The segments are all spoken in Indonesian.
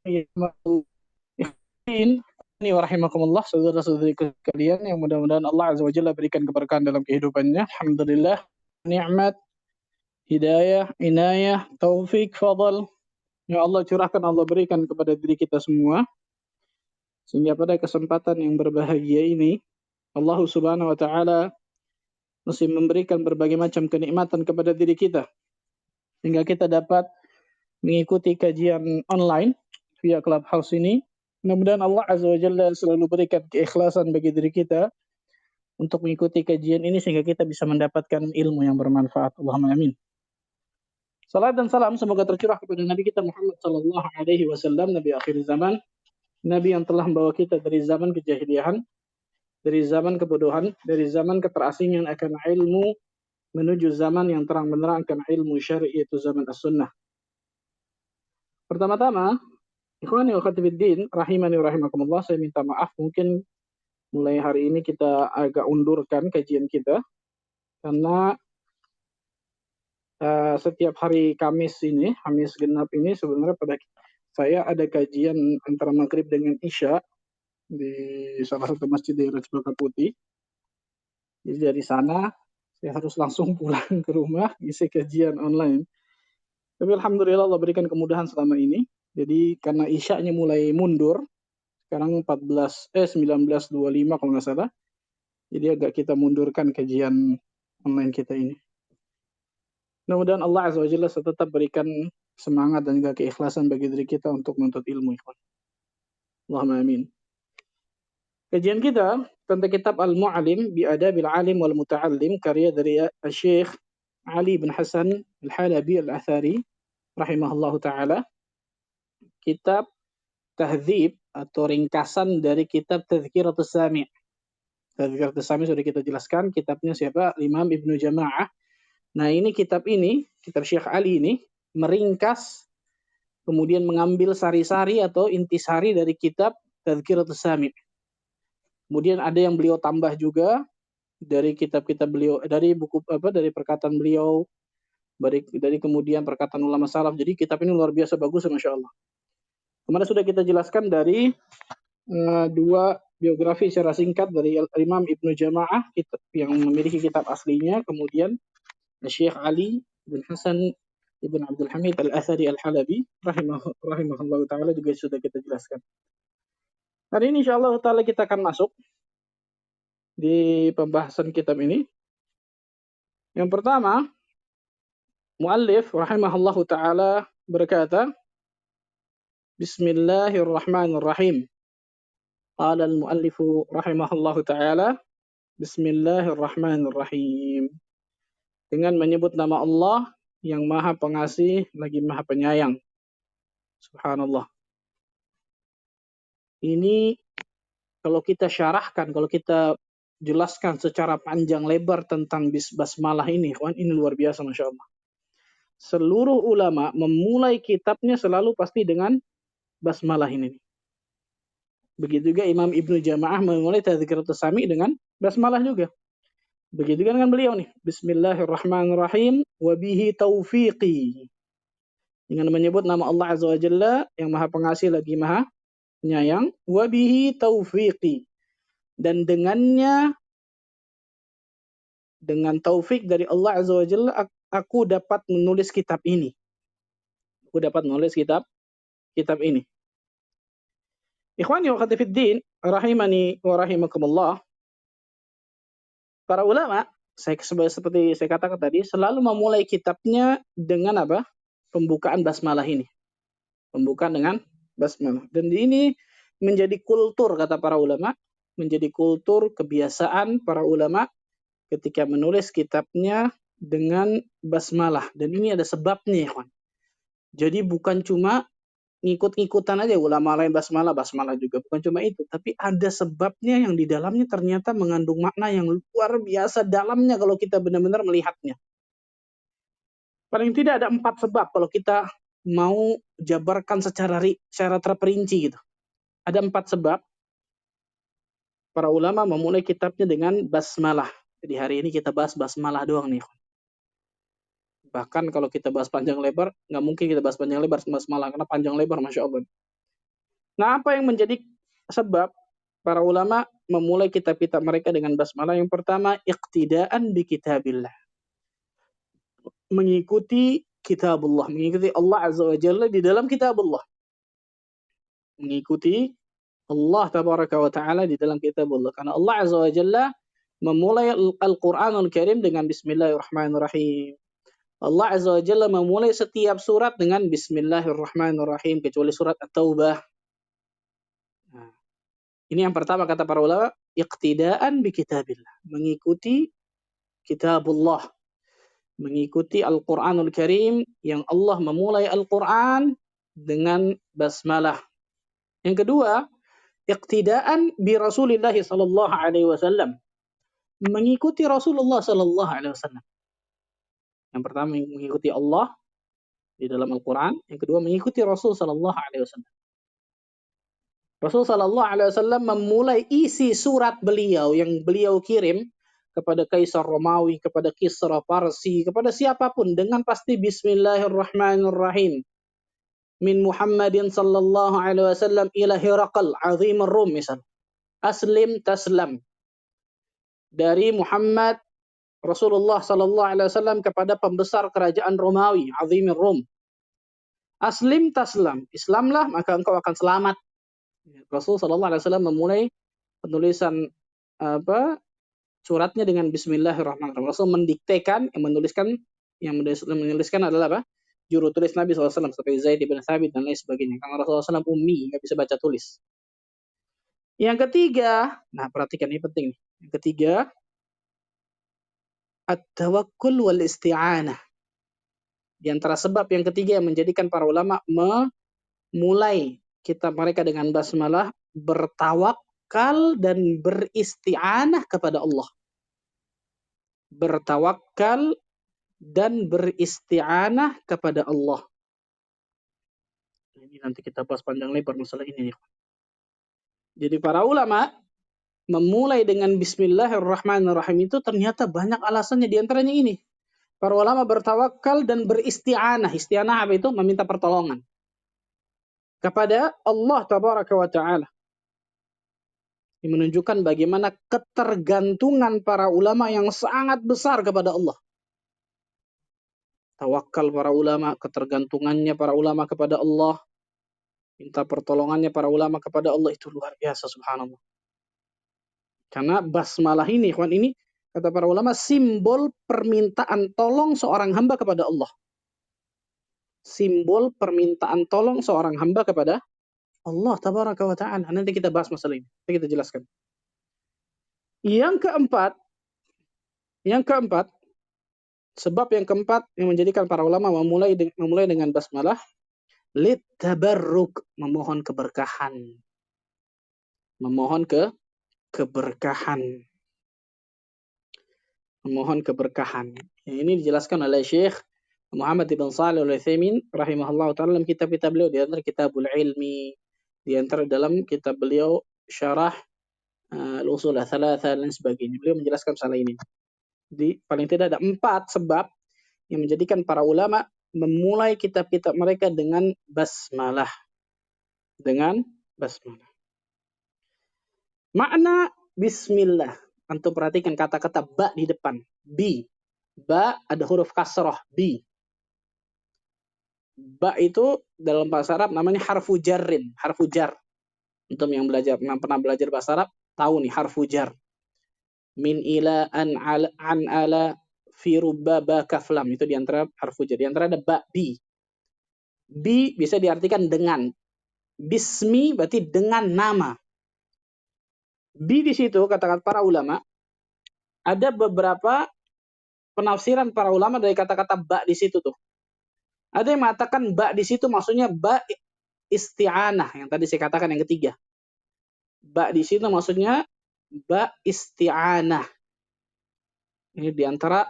Ini warahimakumullah, saudara-saudari kalian yang mudah-mudahan Allah Azza wa Jalla berikan keberkahan dalam kehidupannya. Alhamdulillah, nikmat, hidayah, inayah, taufik, fadl. Ya Allah curahkan, Allah berikan kepada diri kita semua. Sehingga pada kesempatan yang berbahagia ini, Allah Subhanahu wa Ta'ala masih memberikan berbagai macam kenikmatan kepada diri kita. Sehingga kita dapat mengikuti kajian online via Clubhouse ini. Mudah-mudahan Allah Azza wa Jalla selalu berikan keikhlasan bagi diri kita untuk mengikuti kajian ini sehingga kita bisa mendapatkan ilmu yang bermanfaat. Allahumma amin. Salat dan salam semoga tercurah kepada Nabi kita Muhammad sallallahu alaihi wasallam, Nabi akhir zaman, Nabi yang telah membawa kita dari zaman kejahiliahan, dari zaman kebodohan, dari zaman keterasingan akan ilmu menuju zaman yang terang benderang akan ilmu syar'i, yaitu zaman as-sunnah. Pertama-tama, ikhwani wa akhwati fiddin, rahimani wa rahimakumullah, saya minta maaf mungkin mulai hari ini kita agak undurkan kajian kita karena setiap hari Kamis ini, Kamis genap ini sebenarnya pada saya ada kajian antara maghrib dengan isya di salah satu masjid di Cempaka Putih. Jadi dari sana saya harus langsung pulang ke rumah isi kajian online. Tapi alhamdulillah Allah berikan kemudahan selama ini. Jadi karena isyanya mulai mundur, sekarang 19.25 kalau nggak salah. Jadi agak kita mundurkan kajian online kita ini. Mudah-mudahan Allah Azza wa Jalla tetap berikan semangat dan juga keikhlasan bagi diri kita untuk menuntut ilmu. Allahumma amin. Kajian kita tentang kitab Al-Mu'allim bi Adabil Alim wal Muta'allim, karya dari Syekh Ali bin Hasan Al-Halabi Al-Athari rahimahullahu taala. Kitab tahdzib atau ringkasan dari kitab Tadhkiratus Sami'. Tadhkiratus Sami' sudah kita jelaskan, kitabnya siapa? Imam Ibnu Jama'ah. Nah, ini kitab Syekh Ali ini meringkas kemudian mengambil sari-sari atau intisari dari kitab Tadhkiratus Sami'. Kemudian ada yang beliau tambah juga dari kitab-kitab beliau, dari perkataan beliau, dari kemudian perkataan ulama salaf. Jadi kitab ini luar biasa bagus, Masya Allah. Kemarin sudah kita jelaskan dari dua biografi secara singkat dari Imam Ibnu Jama'ah yang memiliki kitab aslinya, kemudian Syekh Ali bin Hasan Ibn Abdul Hamid Al-Athari Al-Halabi rahimahullah ta'ala juga sudah kita jelaskan. Hari ini insyaAllah ta'ala kita akan masuk di pembahasan kitab ini. Yang pertama, muallif rahimahullah ta'ala berkata, Bismillahirrahmanirrahim. Qala al-muallifu rahimahullah ta'ala, Bismillahirrahmanirrahim. Dengan menyebut nama Allah yang maha pengasih lagi maha penyayang. Subhanallah. Ini kalau kita syarahkan, kalau kita jelaskan secara panjang lebar tentang basmalah ini, ini luar biasa, Masya Allah. Seluruh ulama memulai kitabnya selalu pasti dengan basmalah ini. Begitu juga Imam Ibnu Jama'ah memulai Tadhkiratus Sami' dengan basmalah juga. Begitu kan beliau nih, Bismillahirrahmanirrahim, wa bihi taufiqi. Dengan menyebut nama Allah Azza wa Jalla yang maha pengasih lagi maha penyayang, wa bihi taufiqi. Dan dengannya, dengan taufik dari Allah Azza wa Jalla, aku dapat menulis kitab ini. Aku dapat menulis kitab ini. Ikhwani wa akhwati fiddin, rahimani wa rahimakumullah. Para ulama, seperti saya katakan tadi, selalu memulai kitabnya dengan apa? Pembukaan basmalah ini. Pembukaan dengan basmalah. Dan ini menjadi kultur, kata para ulama, menjadi kultur kebiasaan para ulama ketika menulis kitabnya dengan basmalah. Dan ini ada sebabnya, ya. Jadi bukan cuma ngikut-ngikutan aja ulama lain basmalah juga, bukan cuma itu, tapi ada sebabnya yang di dalamnya ternyata mengandung makna yang luar biasa dalamnya kalau kita benar-benar melihatnya. Paling tidak ada 4 sebab kalau kita mau jabarkan secara terperinci gitu. Ada 4 sebab para ulama memulai kitabnya dengan basmalah. Jadi hari ini kita bahas basmalah doang nih. Bahkan kalau kita bahas panjang lebar, nggak mungkin kita bahas panjang lebar basmalah karena panjang lebar, Masya Allah. Nah, apa yang menjadi sebab para ulama memulai kitab-kitab mereka dengan basmalah? Yang pertama, iqtidaan bi kitabillah. Mengikuti kitabullah, mengikuti Allah Azza wa Jalla di dalam kitabullah. Mengikuti Allah tabaraka wa ta'ala di dalam kitabullah. Karena Allah Azza wa Jalla memulai Al-Qur'anul Karim dengan bismillahirrahmanirrahim. Allah Azza wa Jalla memulai setiap surat dengan bismillahirrahmanirrahim kecuali surat At-Taubah. Nah, ini yang pertama kata para ulama, iqtidaan bi kitabillah, mengikuti kitabullah, mengikuti Al-Qur'anul Karim yang Allah memulai Al-Qur'an dengan basmalah. Yang kedua, iqtidaan bi Rasulillah sallallahu alaihi wasallam, mengikuti Rasulullah sallallahu alaihi wasallam. Yang pertama mengikuti Allah di dalam Al-Qur'an, yang kedua mengikuti Rasul sallallahu alaihi wasallam. Rasul sallallahu alaihi wasallam memulai isi surat beliau yang beliau kirim kepada Kaisar Romawi, kepada Kisra Parsi, kepada siapapun dengan pasti bismillahirrahmanirrahim. Min Muhammadin sallallahu alaihi wasallam ila Hiraqal azim ar-Rum misal. Aslim taslam. Dari Muhammad Rasulullah sallallahu alaihi wasallam kepada pembesar kerajaan Romawi, azim ar-Rum. Aslim taslam. Islamlah maka engkau akan selamat. Rasul sallallahu alaihi wasallam memulai penulisan suratnya dengan bismillahirrahmanirrahim. Rasul mendiktekan, yang menuliskan adalah apa? Juru tulis Nabi SAW seperti Zaid bin Thabit dan lain sebagainya. Karena Rasulullah SAW ummi, nggak bisa baca tulis. Yang ketiga, nah perhatikan ini penting. Yang ketiga, at-tawakkul wal isti'anah. Di antara sebab yang ketiga yang menjadikan para ulama memulai kitab mereka dengan basmalah, bertawakal dan beristi'anah kepada Allah. Bertawakal dan beristi'anah kepada Allah. Ini nanti kita bahas panjang lebar masalah ini. Jadi para ulama memulai dengan bismillahirrahmanirrahim itu ternyata banyak alasannya, di antaranya ini. Para ulama bertawakal dan beristi'anah. Isti'anah apa itu? Meminta pertolongan kepada Allah tabaraka wa ta'ala. Ini menunjukkan bagaimana ketergantungan para ulama yang sangat besar kepada Allah. Tawakal para ulama, ketergantungannya para ulama kepada Allah, minta pertolongannya para ulama kepada Allah itu luar biasa, subhanallah. Karena basmalah ini, ikhwan, ini kata para ulama simbol permintaan tolong seorang hamba kepada Allah. Simbol permintaan tolong seorang hamba kepada Allah tabaraka wa ta'ala. Nanti kita bahas masalah ini. Nanti kita jelaskan. Yang keempat, sebab yang keempat yang menjadikan para ulama memulai dengan basmalah, littabarruk, memohon keberkahan. Memohon keberkahan. Memohon keberkahan. Ini dijelaskan oleh Syekh Muhammad ibn Shalih Al-Utsaimin rahimahullah ta'ala dalam kitab-kitab beliau, di antara Kitabul Ilmi, di antara dalam kitab beliau Syarah Al-Usul Ats-Tsalatsa dan sebagainya. Beliau menjelaskan masalah ini. Di paling tidak ada 4 sebab yang menjadikan para ulama memulai kitab-kitab mereka dengan basmalah. Dengan basmalah. Makna bismillah. Antum perhatikan kata-kata ba di depan. Bi. Ba ada huruf kasrah. Bi. Ba itu dalam bahasa Arab namanya harfu jarrin. Harfu jar. Untuk yang pernah belajar bahasa Arab tahu nih harfu jar. Min ila an ala fi rubba ba kaflam. Itu di antara harfu jar. Di antara ada ba, bi. Bi bisa diartikan dengan. Bismi berarti dengan nama. Bi di situ kata-kata para ulama, ada beberapa penafsiran para ulama dari kata-kata ba di situ tuh. Ada yang mengatakan ba di situ maksudnya ba isti'anah, yang tadi saya katakan yang ketiga. Ba di situ maksudnya ba isti'anah. Ini di antara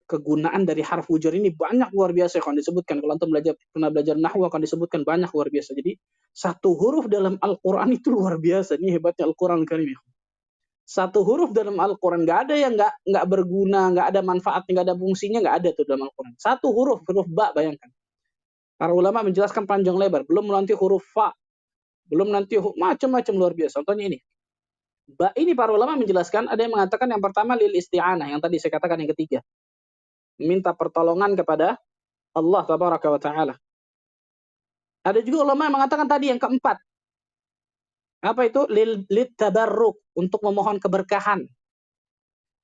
kegunaan dari harfu jar ini banyak luar biasa akan disebutkan. Kalau antum pernah belajar nahwu akan disebutkan banyak luar biasa. Jadi satu huruf dalam Al-Qur'an itu luar biasa. Ini hebatnya Al-Qur'an Karim. Satu huruf dalam Al-Qur'an enggak ada yang enggak berguna, enggak ada manfaatnya, enggak ada fungsinya, enggak ada tuh dalam Al-Qur'an. Satu huruf ba, bayangkan. Para ulama menjelaskan panjang lebar, belum nanti huruf fa, Belum nanti macam-macam luar biasa. Contohnya ini. Ba ini para ulama menjelaskan, ada yang mengatakan yang pertama lil isti'anah, yang tadi saya katakan yang ketiga. Minta pertolongan kepada Allah tabaraka wa taala. Ada juga ulama yang mengatakan tadi yang keempat. Apa itu? Lit tabarruk, untuk memohon keberkahan.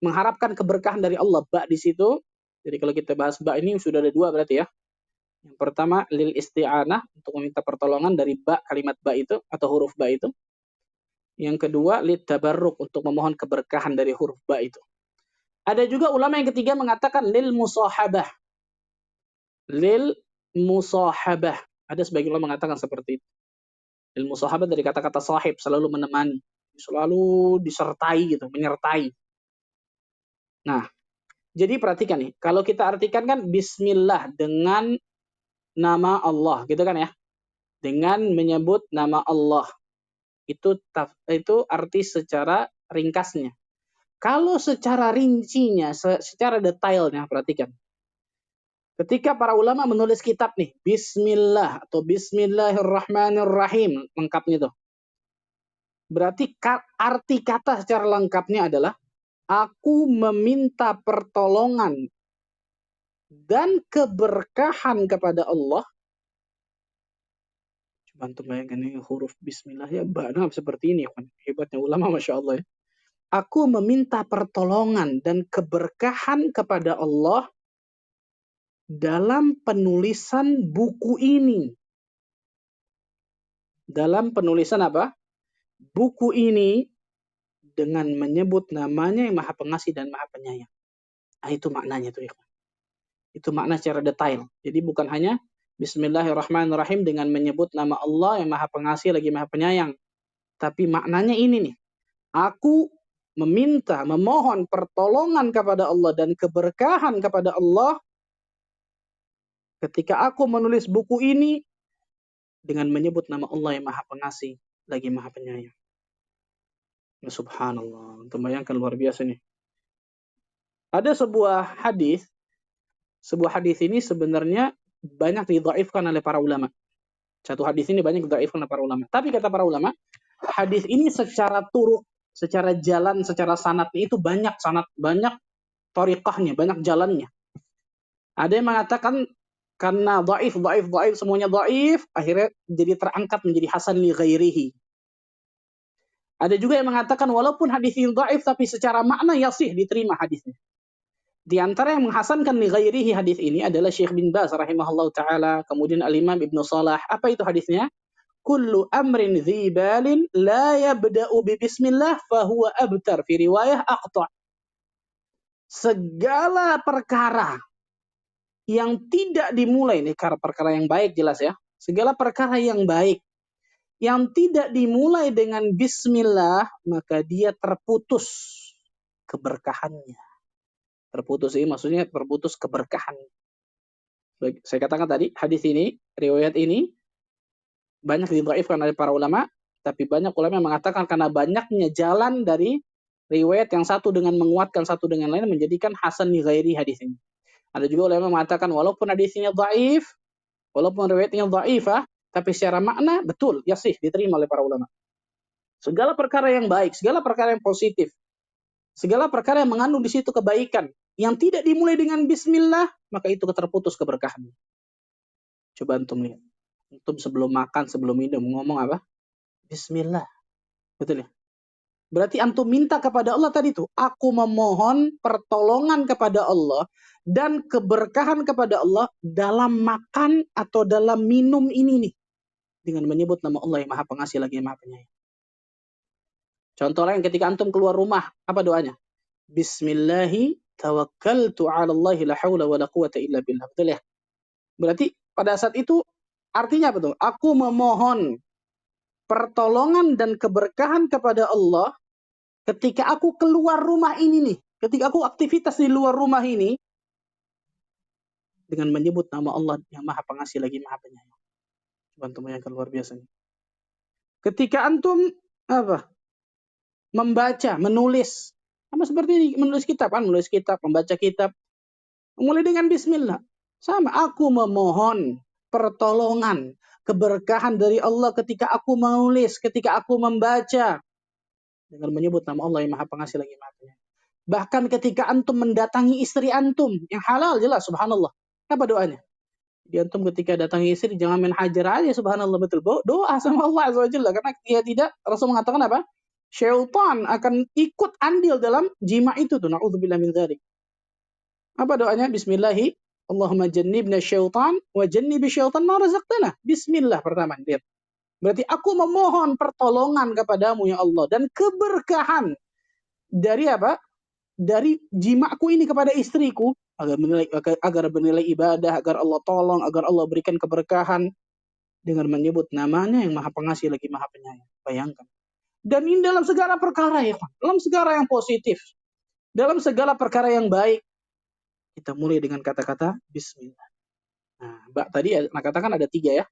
Mengharapkan keberkahan dari Allah. Ba di situ. Jadi kalau kita bahas ba ini sudah ada dua berarti ya. Yang pertama lil isti'anah, untuk meminta pertolongan dari ba, kalimat ba itu atau huruf ba itu. Yang kedua, lit tabarruk, untuk memohon keberkahan dari huruf ba itu. Ada juga ulama yang ketiga mengatakan lil musahabah. Lil musahabah. Ada sebagian ulama mengatakan seperti itu. Lil musahabah dari kata-kata sahib, selalu menemani, selalu disertai gitu, menyertai. Nah, jadi perhatikan nih, kalau kita artikan kan bismillah dengan nama Allah, gitu kan ya. Dengan menyebut nama Allah. Itu arti secara ringkasnya. Kalau secara rincinya, secara detailnya, perhatikan. Ketika para ulama menulis kitab nih, Bismillah atau Bismillahirrahmanirrahim, lengkapnya tuh. Berarti arti kata secara lengkapnya adalah, aku meminta pertolongan dan keberkahan kepada Allah. Coba untuk bayangkan ini huruf Bismillah ya, bana seperti ini. Hebatnya ulama, Masya Allah ya. Aku meminta pertolongan dan keberkahan kepada Allah dalam penulisan buku ini. Dalam penulisan apa? Buku ini dengan menyebut namanya yang Maha Pengasih dan Maha Penyayang. Nah, itu maknanya tuh, ikhwan. Itu makna secara detail. Jadi bukan hanya Bismillahirrahmanirrahim dengan menyebut nama Allah yang Maha Pengasih lagi Maha Penyayang. Tapi maknanya ini nih. Aku memohon pertolongan kepada Allah dan keberkahan kepada Allah ketika aku menulis buku ini dengan menyebut nama Allah yang Maha Pengasih lagi Maha Penyayang. Ya, subhanallah. Untuk bayangkan luar biasa nih. Ada sebuah hadis ini sebenarnya banyak didhaifkan oleh para ulama. Satu hadis ini banyak didhaifkan oleh para ulama. Tapi kata para ulama, hadis ini secara turuk, secara jalan, secara sanadnya itu banyak thariqahnya, banyak jalannya. Ada yang mengatakan karena dhaif, semuanya dhaif, akhirnya jadi terangkat menjadi hasan li ghairihi. Ada juga yang mengatakan walaupun hadis ini dhaif tapi secara makna yasih, diterima hadisnya. Di antara yang menghasankan li ghairihi hadis ini adalah Syekh bin Baz rahimahullah taala, kemudian Al-Imam Ibnu Salah. Apa itu hadisnya? Kullu amrin dzibalin la yabda'u bi bismillah fa huwa abtar, fi riwayah aqta'. Segala perkara yang tidak dimulai, ini perkara yang baik jelas ya. Segala perkara yang baik yang tidak dimulai dengan bismillah, maka dia terputus keberkahannya. Terputus ini maksudnya terputus keberkahan. Saya katakan tadi, hadis ini, riwayat ini banyak didhaifkan oleh para ulama, tapi banyak ulama yang mengatakan karena banyaknya jalan dari riwayat yang satu dengan menguatkan satu dengan lain menjadikan hasan li ghairi hadis ini. Ada juga ulama yang mengatakan walaupun hadisnya dhaif, walaupun riwayatnya dhaifah, tapi secara makna betul, yasih, diterima oleh para ulama. Segala perkara yang baik, segala perkara yang positif, segala perkara yang mengandung di situ kebaikan, yang tidak dimulai dengan bismillah, maka itu terputus keberkahannya. Coba antum lihat. Antum sebelum makan, sebelum minum, ngomong apa? Bismillah. Betul ya? Berarti antum minta kepada Allah tadi tuh, aku memohon pertolongan kepada Allah dan keberkahan kepada Allah dalam makan atau dalam minum ini nih. Dengan menyebut nama Allah yang Maha Pengasih lagi yang Maha Penyayang. Contoh lain ketika antum keluar rumah, apa doanya? Bismillahi tawakkaltu 'ala Allah la haula wala quwata illa billah. Betul ya? Berarti pada saat itu artinya apa tuh? Aku memohon pertolongan dan keberkahan kepada Allah ketika aku keluar rumah ini nih. Ketika aku aktivitas di luar rumah ini dengan menyebut nama Allah yang Maha Pengasih lagi Maha Penyayang. Antum yang luar biasa nih. Ketika antum apa? Membaca, menulis. Sama seperti ini, menulis kitab kan, membaca kitab. Mulai dengan bismillah. Sama, aku memohon pertolongan, keberkahan dari Allah ketika aku menulis, ketika aku membaca, dengan menyebut nama Allah yang Maha Pengasih lagi Maha Penyayang. Bahkan ketika antum mendatangi istri antum yang halal, jelas subhanallah. Apa doanya? Jadi antum ketika datangi istri jangan main hajar aja, subhanallah, betul. Doa sama Allah Azza wa Jalla, karena dia tidak, Rasul mengatakan apa? Syaitan akan ikut andil dalam jima itu tuh. Nauzubillah min dzalik. Apa doanya? Bismillahi Allahumma jannibna syaitan wa jannibi syaitan ma razaqtana. Bismillah pertama, lihat. Berarti aku memohon pertolongan kepadamu ya Allah dan keberkahan dari apa? Dari jimaku ini kepada istriku agar bernilai ibadah, agar Allah tolong, agar Allah berikan keberkahan dengan menyebut namanya yang Maha Pengasih lagi Maha Penyayang. Bayangkan. Dan ini dalam segala perkara ya, dalam segala yang positif, dalam segala perkara yang baik, kita mulai dengan kata-kata Bismillah. Nah, Mbak tadi katakan ada 3 ya.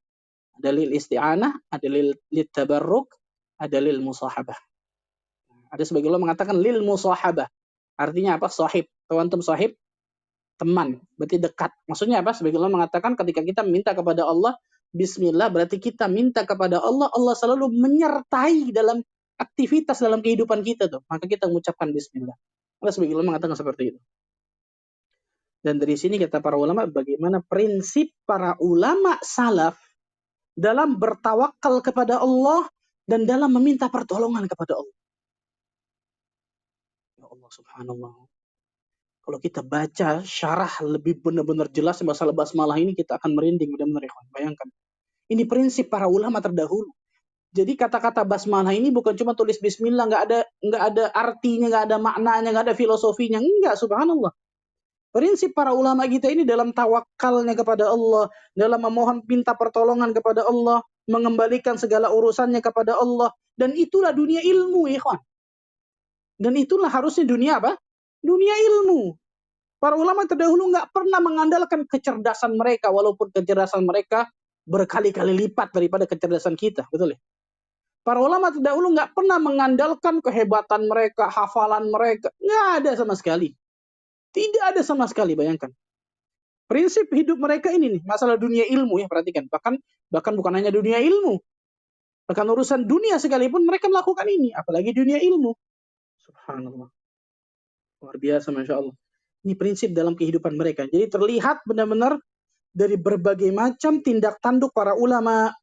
Ada lil isti'anah, ada lil tabarruk, ada lil musahabah. Ada sebagian ulama mengatakan lil musahabah. Artinya apa? Sahib. Tahu antum sahib? Teman. Berarti dekat. Maksudnya apa? Sebagian ulama mengatakan ketika kita minta kepada Allah Bismillah, berarti kita minta kepada Allah, Allah selalu menyertai dalam aktivitas dalam kehidupan kita tuh. Maka kita mengucapkan Bismillah. Ada sebagian ulama mengatakan seperti itu. Dan dari sini kata para ulama bagaimana prinsip para ulama salaf dalam bertawakal kepada Allah dan dalam meminta pertolongan kepada Allah. Ya Allah subhanallah. Kalau kita baca syarah lebih benar-benar jelas masalah basmalah ini, kita akan merinding benar-benar. Bayangkan. Ini prinsip para ulama terdahulu. Jadi kata-kata basmalah ini bukan cuma tulis bismillah, nggak ada artinya, nggak ada maknanya, nggak ada filosofinya. Enggak, subhanallah. Prinsip para ulama kita ini dalam tawakalnya kepada Allah, dalam memohon minta pertolongan kepada Allah, mengembalikan segala urusannya kepada Allah. Dan itulah dunia ilmu, ikhwan. Dan itulah harusnya dunia apa? Dunia ilmu. Para ulama terdahulu nggak pernah mengandalkan kecerdasan mereka, walaupun kecerdasan mereka berkali-kali lipat daripada kecerdasan kita. Betul ya? Para ulama terdahulu nggak pernah mengandalkan kehebatan mereka, hafalan mereka. Nggak ada sama sekali. Tidak ada sama sekali, bayangkan. Prinsip hidup mereka ini nih, masalah dunia ilmu ya, perhatikan. Bahkan bukan hanya dunia ilmu. Bahkan urusan dunia sekalipun mereka melakukan ini. Apalagi dunia ilmu. Subhanallah. Luar biasa, Masya Allah. Ini prinsip dalam kehidupan mereka. Jadi terlihat benar-benar dari berbagai macam tindak tanduk para ulama.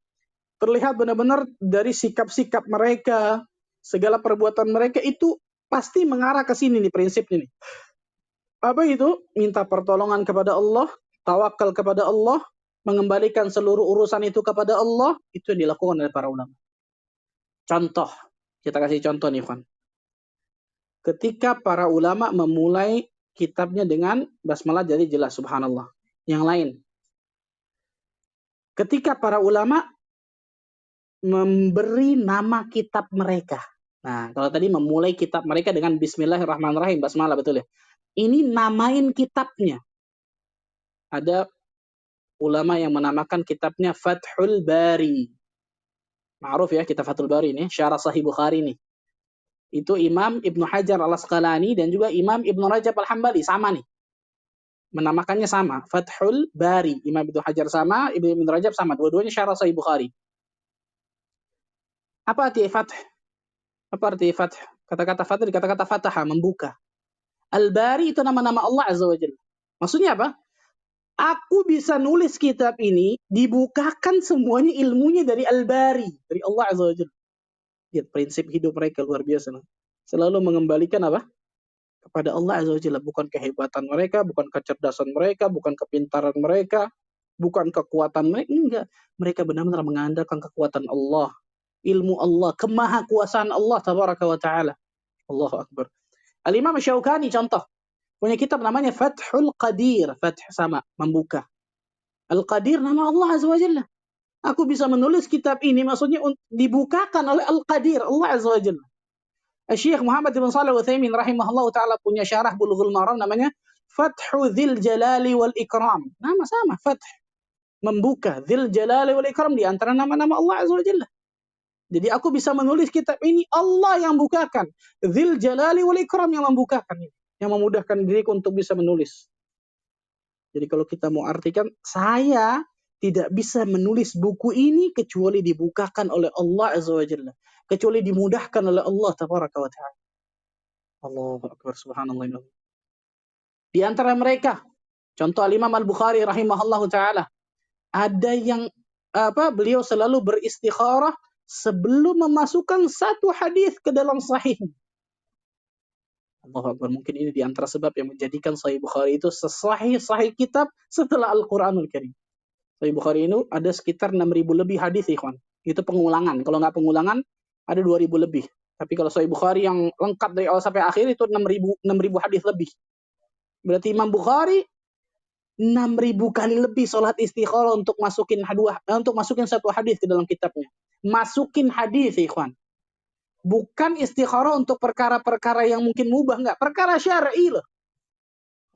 Terlihat benar-benar dari sikap-sikap mereka. Segala perbuatan mereka itu pasti mengarah ke sini nih prinsip ini. Apa itu? Minta pertolongan kepada Allah, tawakal kepada Allah, mengembalikan seluruh urusan itu kepada Allah, itu yang dilakukan oleh para ulama. Contoh, kita kasih contoh nih, Van. Ketika para ulama memulai kitabnya dengan basmalah, jadi jelas subhanallah. Yang lain, ketika para ulama memberi nama kitab mereka. Nah, kalau tadi memulai kitab mereka dengan bismillahirrahmanirrahim, basmalah, betul ya? Ini namain kitabnya. Ada ulama yang menamakan kitabnya Fathul Bari. Ma'ruf ya, kitab Fathul Bari ini, syarah Sahih Bukhari ini. Itu Imam Ibnu Hajar Al-Asqalani dan juga Imam Ibnu Rajab Al-Hambali, sama nih. Menamakannya sama, Fathul Bari. Imam Ibnu Hajar sama, Ibnu Rajab sama. Dua-duanya syarah Sahih Bukhari. Apa arti fath? Apa arti fath? Kata-kata fath dari kata-kata fataha, membuka. Al-Bari itu nama-nama Allah Azza wa Jalla. Maksudnya apa? Aku bisa nulis kitab ini, dibukakan semuanya ilmunya dari Al-Bari, dari Allah Azza wa Jalla. Lihat prinsip hidup mereka luar biasa. Selalu mengembalikan apa? Kepada Allah Azza wa Jalla. Bukan kehebatan mereka, bukan kecerdasan mereka, bukan kepintaran mereka, bukan kekuatan mereka. Enggak. Mereka benar-benar mengandalkan kekuatan Allah, ilmu Allah, kemahakuasaan Allah tabaraka wa ta'ala. Allahu Akbar. Al-Imam Syaukani contoh. Punya kitab namanya Fathul Qadir. Fath sama, membuka. Al-Qadir nama Allah Azza wa Jalla. Aku bisa menulis kitab ini, maksudnya dibukakan oleh Al-Qadir, Allah Azza wa Jalla. Syekh Muhammad bin Shalih Al-Utsaimin rahimahullah ta'ala punya syarah Bulughul Maram namanya Fathu Dzil Jalali wal Ikram. Nama sama, Fath. Membuka. Dzil Jalali wal Ikram, di antara nama-nama Allah Azza wa Jalla. Jadi aku bisa menulis kitab ini, Allah yang bukakan. Dzil Jalali wal Ikram yang membukakan ini. Yang memudahkan diriku untuk bisa menulis. Jadi kalau kita mau artikan, saya tidak bisa menulis buku ini kecuali dibukakan oleh Allah Azza wa Jalla, kecuali dimudahkan oleh Allah Tabaraka wa Ta'ala. Allahu Akbar, subhanallah. Di antara mereka, contoh Al-Imam Al-Bukhari rahimahullahu ta'ala, ada yang beliau selalu beristikharah sebelum memasukkan satu hadis ke dalam sahih. Allahu Akbar, mungkin ini di antara sebab yang menjadikan Sahih Bukhari itu sahih kitab setelah Al-Quranul Karim. Sahih Bukhari ini ada sekitar 6.000 lebih hadis, ikhwan. Itu pengulangan. Kalau nggak pengulangan, ada 2.000 lebih. Tapi kalau Sahih Bukhari yang lengkap dari awal sampai akhir itu 6.000 hadis lebih. Berarti Imam Bukhari 6.000 kali lebih sholat istikharah untuk masukin satu hadis ke dalam kitabnya. Masukin hadis, ikhwan. Bukan istikharah untuk perkara-perkara yang mungkin mubah, enggak. Perkara syar'i loh.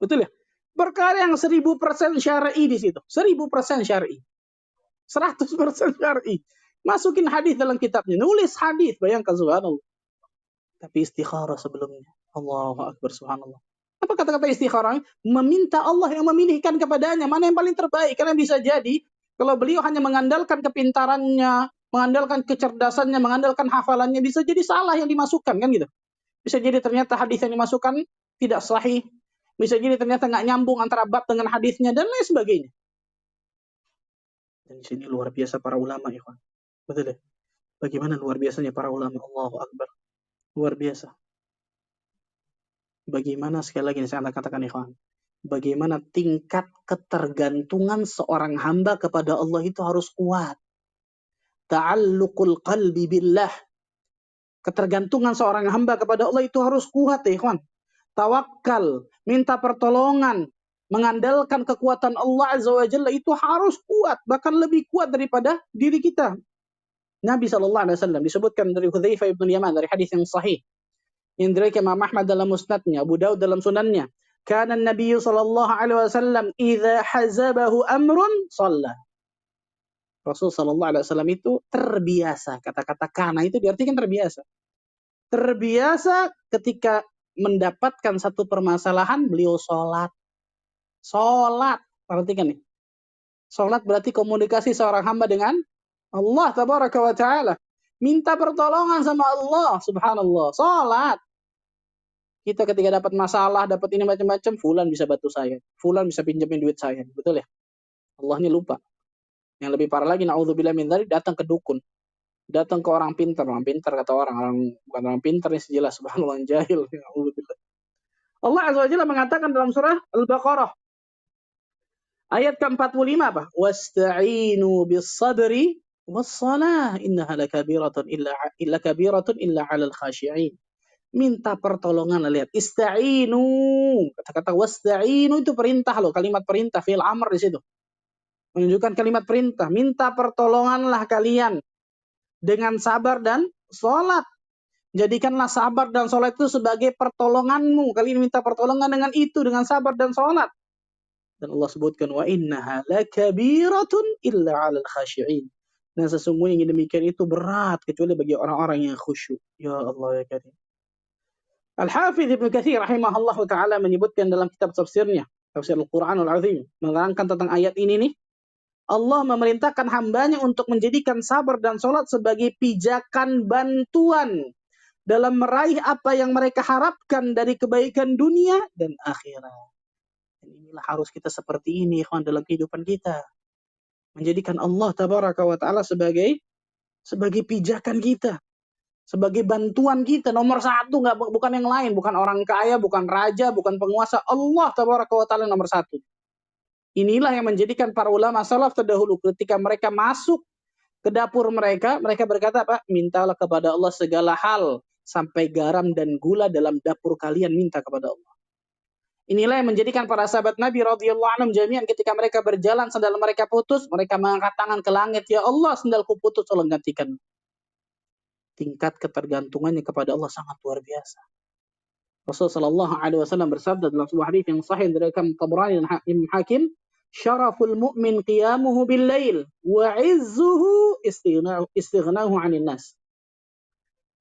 Betul ya? Perkara yang 1000% syar'i di situ. 1000% syar'i. 100% syar'i. Masukin hadis dalam kitabnya. Nulis hadis, bayangkan, subhanallah. Tapi istikharah sebelumnya. Allahu Akbar, subhanallah. Apa kata-kata istikharah? Meminta Allah yang memilihkan kepadanya. Mana yang paling terbaik? Karena bisa jadi, kalau beliau hanya mengandalkan kepintarannya, mengandalkan kecerdasannya, mengandalkan hafalannya, bisa jadi salah yang dimasukkan, kan gitu. Bisa jadi ternyata hadis yang dimasukkan tidak sahih. Bisa jadi ternyata nggak nyambung antara bab dengan hadisnya, dan lain sebagainya. Dan di sini luar biasa para ulama, ikhwan. Betul ya? Bagaimana luar biasanya para ulama? Allahu Akbar. Luar biasa. Bagaimana, sekali lagi saya katakan, ikhwan, bagaimana tingkat ketergantungan seorang hamba kepada Allah itu harus kuat. Ta'alluqul qalbi billah. Ketergantungan seorang hamba kepada Allah itu harus kuat, ikhwan. Tawakal, minta pertolongan, mengandalkan kekuatan Allah Azza wa Jalla itu harus kuat, bahkan lebih kuat daripada diri kita. Nabi SAW disebutkan dari Hudzaifah ibn Yaman dari hadis yang sahih. Yang diriwayatkan Imam Ahmad dalam musnadnya, Abu Daud dalam sunannya. Kana Nabi sallallahu alaihi wasallam idza hazabahu amrun shalla. Rasul sallallahu alaihi wasallam itu terbiasa, kata-kata kana itu diartikan terbiasa. Terbiasa ketika mendapatkan satu permasalahan beliau sholat. Sholat, perhatikan nih. Sholat berarti komunikasi seorang hamba dengan Allah Tabaraka wa Ta'ala. Minta pertolongan sama Allah, subhanallah. Sholat. Kita ketika dapat masalah, dapat ini macam-macam, fulan bisa bantu saya. Fulan bisa pinjamin duit saya. Betul ya? Allah ini lupa. Yang lebih parah lagi, na'udzubillah min dzalik, datang ke dukun. Datang ke orang pintar kata orang bukan orang pintar ini sejelas, subhanallah, yang jahil. Na'udzubillah. Allah Azza wa Jalla mengatakan dalam surah Al-Baqarah ayat ke-45 apa? Wasta'inu bis-sabri was-salah innaha lakabiratun illa 'alal khashi'in. Minta pertolongan, lihat, ista'inu. Kata-kata wasta'inu itu perintah loh, kalimat perintah, fi'il amr di situ. Menunjukkan kalimat perintah, minta pertolonganlah kalian dengan sabar dan sholat. Jadikanlah sabar dan sholat itu sebagai pertolonganmu. Kalian minta pertolongan dengan itu, dengan sabar dan sholat. Dan Allah sebutkan wa innaha lakabiratun illa 'alal khashi'in. Dan sesungguhnya yang demikian itu berat kecuali bagi orang-orang yang khusyuk. Ya Allah ya Karim. Al-Hafidz Ibnu Katsir rahimahullah ta'ala menyebutkan dalam kitab tafsirnya, tafsir Al-Quranul Azim, menerangkan tentang ayat ini nih, Allah memerintahkan hambanya untuk menjadikan sabar dan sholat sebagai pijakan bantuan dalam meraih apa yang mereka harapkan dari kebaikan dunia dan akhirat. Dan inilah harus kita seperti ini, ikhwan, dalam kehidupan kita. Menjadikan Allah Tabaraka wa Ta'ala sebagai pijakan kita. Sebagai bantuan kita, nomor satu, bukan yang lain, bukan orang kaya, bukan raja, bukan penguasa. Allah Tabaraka wa Ta'ala nomor satu. Inilah yang menjadikan para ulama salaf terdahulu ketika mereka masuk ke dapur mereka berkata apa? Mintalah kepada Allah segala hal, sampai garam dan gula dalam dapur kalian minta kepada Allah. Inilah yang menjadikan para sahabat Nabi radhiyallahu anhum jami'an ketika mereka berjalan sandal mereka putus, mereka mengangkat tangan ke langit, ya Allah, sandalku putus, tolong gantikan. Tingkat ketergantungannya kepada Allah sangat luar biasa. Rasulullah sallallahu alaihi wasallam bersabda dalam sebuah hadis yang sahih dari Tabrani dan Imam Hakim, syaraful mu'min qiyamuhu bil lail wa 'izzuhu istighna'uhu 'anil nas.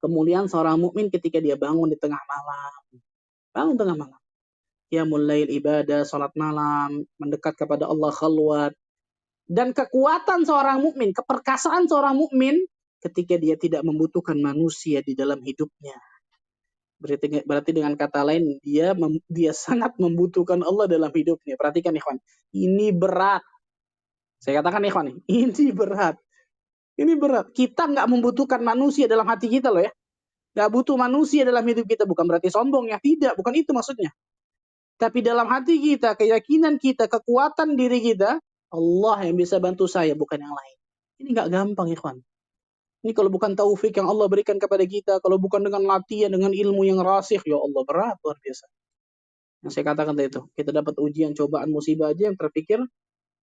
Kemuliaan seorang mukmin ketika dia bangun di tengah malam. Bangun tengah malam. Qiyamul lail, ibadah, salat malam, mendekat kepada Allah, khalwat. Dan kekuatan seorang mukmin, keperkasaan seorang mukmin ketika dia tidak membutuhkan manusia di dalam hidupnya. Berarti dengan kata lain dia sangat membutuhkan Allah dalam hidupnya. Perhatikan ikhwan, ini berat. Saya katakan ikhwan, ini berat. Ini berat. Kita nggak membutuhkan manusia dalam hati kita loh ya. Nggak butuh manusia dalam hidup kita. Bukan berarti sombong ya. Tidak, bukan itu maksudnya. Tapi dalam hati kita, keyakinan kita, kekuatan diri kita, Allah yang bisa bantu saya, bukan yang lain. Ini nggak gampang ikhwan. Ini kalau bukan taufik yang Allah berikan kepada kita, kalau bukan dengan latihan, dengan ilmu yang rasih, ya Allah, berat, luar biasa. Yang saya katakan tadi itu, kita dapat ujian, cobaan, musibah aja yang terpikir,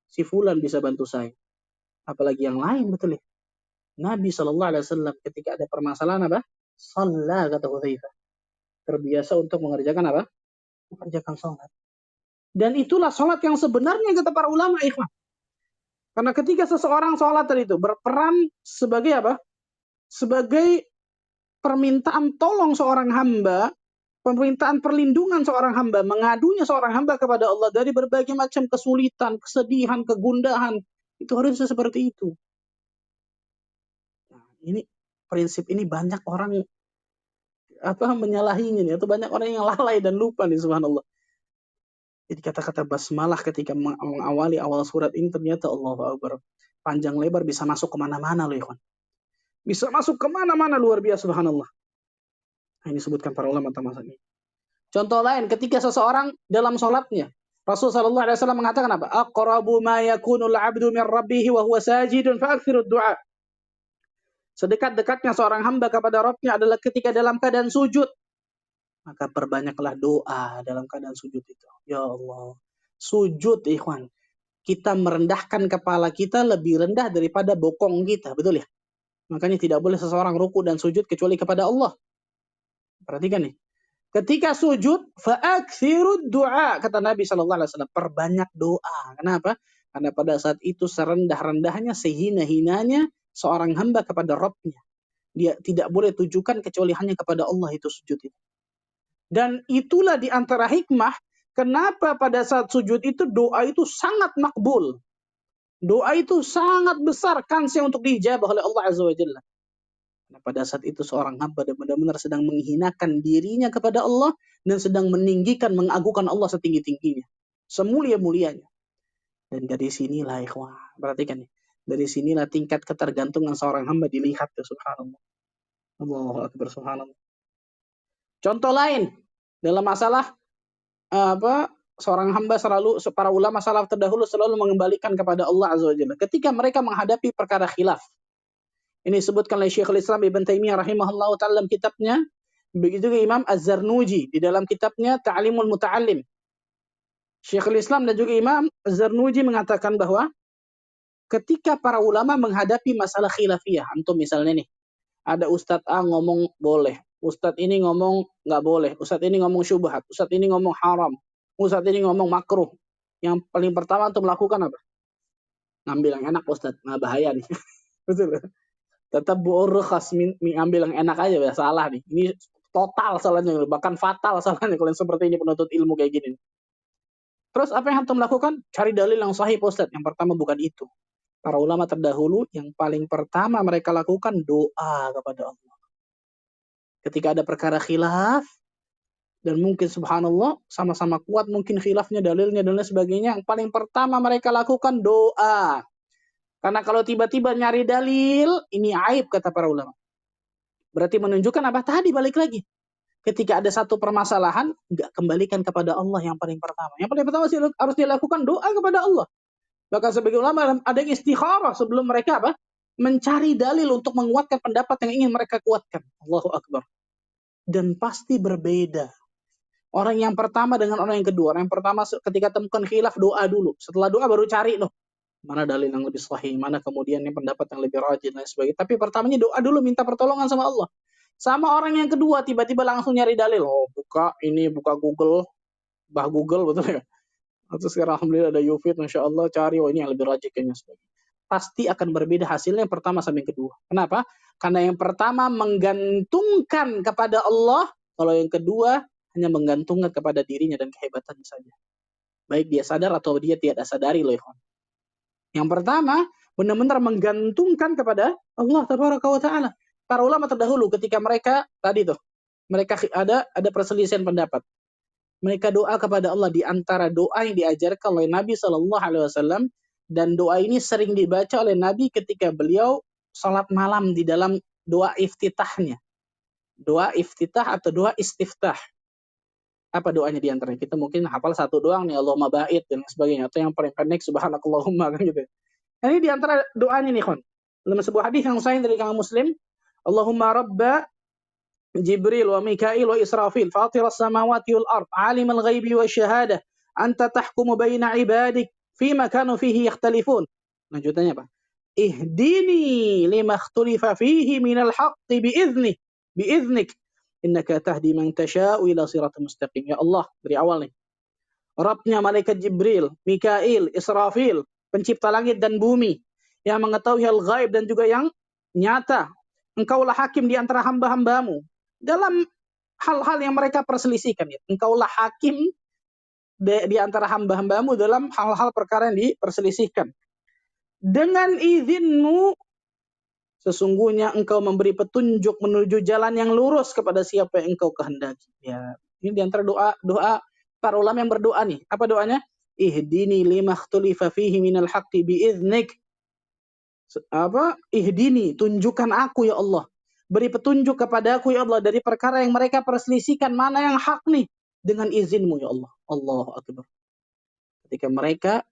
si fulan bisa bantu saya. Apalagi yang lain, betul ya? Nabi SAW ketika ada permasalahan apa? Salat, kata Hudzaifah. Terbiasa untuk mengerjakan apa? Mengerjakan salat. Dan itulah salat yang sebenarnya kata para ulama, ikhwan. Karena ketika seseorang salat tadi itu berperan sebagai apa? Sebagai permintaan tolong seorang hamba, permintaan perlindungan seorang hamba, mengadunya seorang hamba kepada Allah dari berbagai macam kesulitan, kesedihan, kegundahan. Itu harusnya seperti itu. Nah, ini prinsip ini banyak orang menyalahinya nih, atau banyak orang yang lalai dan lupa nih, subhanallah. Jadi kata-kata basmalah ketika mengawali awal surat ini ternyata Allahu Akbar. Panjang lebar bisa masuk kemana-mana loh ikhwan. Bisa masuk kemana-mana, luar biasa, subhanallah. Nah, ini disebutkan para ulama tentang masalah ini. Contoh lain, ketika seseorang dalam sholatnya, Rasulullah SAW mengatakan apa? Aqrabu ma yakunul abdu min rabbihi wa huwa sajidun fa'akthirud du'a. Sedekat-dekatnya seorang hamba kepada Rabbnya adalah ketika dalam keadaan sujud. Maka perbanyaklah doa dalam keadaan sujud itu. Ya Allah. Sujud, ikhwan. Kita merendahkan kepala kita lebih rendah daripada bokong kita. Betul ya? Makanya tidak boleh seseorang ruku dan sujud kecuali kepada Allah. Perhatikan nih. Ketika sujud, fa'akthirud du'a. Kata Nabi SAW, perbanyak doa. Kenapa? Karena pada saat itu serendah-rendahnya, sehina-hinanya seorang hamba kepada Rabbnya. Dia tidak boleh tujukan kecuali hanya kepada Allah itu sujud itu. Dan itulah di antara hikmah, kenapa pada saat sujud itu doa itu sangat makbul. Doa itu sangat besar kansnya untuk diijabah oleh Allah Azza wa Jalla. Nah, pada saat itu seorang hamba benar-benar sedang menghinakan dirinya kepada Allah dan sedang meninggikan, mengagungkan Allah setinggi-tingginya, semulia-mulianya. Dan dari sinilah ikhwah, perhatikan nih, dari sinilah tingkat ketergantungan seorang hamba dilihat, subhanallah. Allahu Akbar, subhanallah. Contoh lain dalam masalah seorang hamba selalu, para ulama salaf terdahulu selalu mengembalikan kepada Allah Azza wa Jalla ketika mereka menghadapi perkara khilaf. Ini disebutkan oleh Syekhul Islam Ibn Taimiyah rahimahullah ta'ala dalam kitabnya. Begitu juga Imam Az-Zarnuji di dalam kitabnya Ta'limul Muta'allim. Syekhul Islam dan juga Imam Az-Zarnuji mengatakan bahwa ketika para ulama menghadapi masalah khilafiyah, antum misalnya nih, ada Ustadz A ngomong boleh, Ustadz ini ngomong nggak boleh, Ustadz ini ngomong syubhat, Ustadz ini ngomong haram, Ustadz ini ngomong makruh. Yang paling pertama untuk melakukan apa? Ngambil yang enak Ustadz, nggak bahaya nih. Betul. Tetap bu'urrukhas, ngambil yang enak aja ya, salah nih. Ini total salahnya, bahkan fatal salahnya kalau yang seperti ini penuntut ilmu kayak gini. Terus apa yang antum lakukan? Cari dalil yang sahih Ustadz. Yang pertama bukan itu. Para ulama terdahulu yang paling pertama mereka lakukan doa kepada Allah. Ketika ada perkara khilaf, dan mungkin subhanallah sama-sama kuat mungkin khilafnya, dalilnya dan lain sebagainya, yang paling pertama mereka lakukan doa. Karena kalau tiba-tiba nyari dalil, ini aib kata para ulama. Berarti menunjukkan apa? Tadi balik lagi. Ketika ada satu permasalahan, enggak kembalikan kepada Allah yang paling pertama. Yang paling pertama harus dilakukan doa kepada Allah. Bahkan sebagai ulama ada yang istikharah sebelum mereka apa? Mencari dalil untuk menguatkan pendapat yang ingin mereka kuatkan. Allahu Akbar. Dan pasti berbeda. Orang yang pertama dengan orang yang kedua. Orang yang pertama ketika temukan khilaf, doa dulu. Setelah doa baru cari loh. Mana dalil yang lebih sahih, mana kemudian yang pendapat yang lebih rajin dan sebagainya. Tapi pertamanya doa dulu, minta pertolongan sama Allah. Sama orang yang kedua tiba-tiba langsung nyari dalil. Oh, buka Google, Google betul ya. Atau sekarang alhamdulillah ada YouFit, Masya Allah, cari, ini yang lebih rajin kayaknya. Pasti akan berbeda hasilnya yang pertama sama yang kedua. Kenapa? Karena yang pertama menggantungkan kepada Allah, kalau yang kedua hanya menggantungkan kepada dirinya dan kehebatannya saja. Baik dia sadar atau dia tidak sadari loh, ikhwan. Yang pertama, benar-benar menggantungkan kepada Allah Tabaraka wa Ta'ala. Para ulama terdahulu ketika mereka tadi tuh, mereka ada perselisihan pendapat. Mereka doa kepada Allah di antara doa yang diajarkan oleh Nabi Shallallahu Alaihi Wasallam, dan doa ini sering dibaca oleh Nabi ketika beliau salat malam di dalam doa iftitahnya. Doa iftitah atau doa istiftah. Apa doanya di antaranya? Kita mungkin hafal satu doang nih, Allahumma ba'id dan sebagainya, atau yang paling pendek subhanakallahumma kan gitu. Nah, ini di antara doanya nih, kon. Dalam sebuah hadis yang sahih dari Imam Muslim, Allahumma rabba Jibril wa Mikail wa Israfil fatir as-samawati wal ard alim al-ghaibi wa syahada anta tahkumu baina ibadik fima kanu fihi yakhtalifun. Lanjutannya apa? Ihdini lima ikhtulifa fihi minal haqqi biiznik innaka tahdi man tasha'u ila siratal mustaqim. Ya Allah, dari awal nih. Rabbnya malaikat Jibril, Mikail, Israfil, pencipta langit dan bumi, yang mengetahui hal gaib dan juga yang nyata. Engkaulah hakim di antara hamba-hambamu dalam hal-hal yang mereka perselisihkan. Engkaulah hakim di antara hamba-hambamu dalam hal-hal perkara yang diperselisihkan. Dengan izinmu, sesungguhnya engkau memberi petunjuk menuju jalan yang lurus kepada siapa yang engkau kehendaki. Ya, ini di antara doa para ulama yang berdoa nih. Apa doanya? Ihdini lima ikhtulifa fihi minal haqqi biiznik. Ihdini, tunjukkan aku ya Allah. Beri petunjuk kepada aku ya Allah dari perkara yang mereka perselisihkan, mana yang hak nih, dengan izinmu ya Allah. Allahu Akbar. Ketika mereka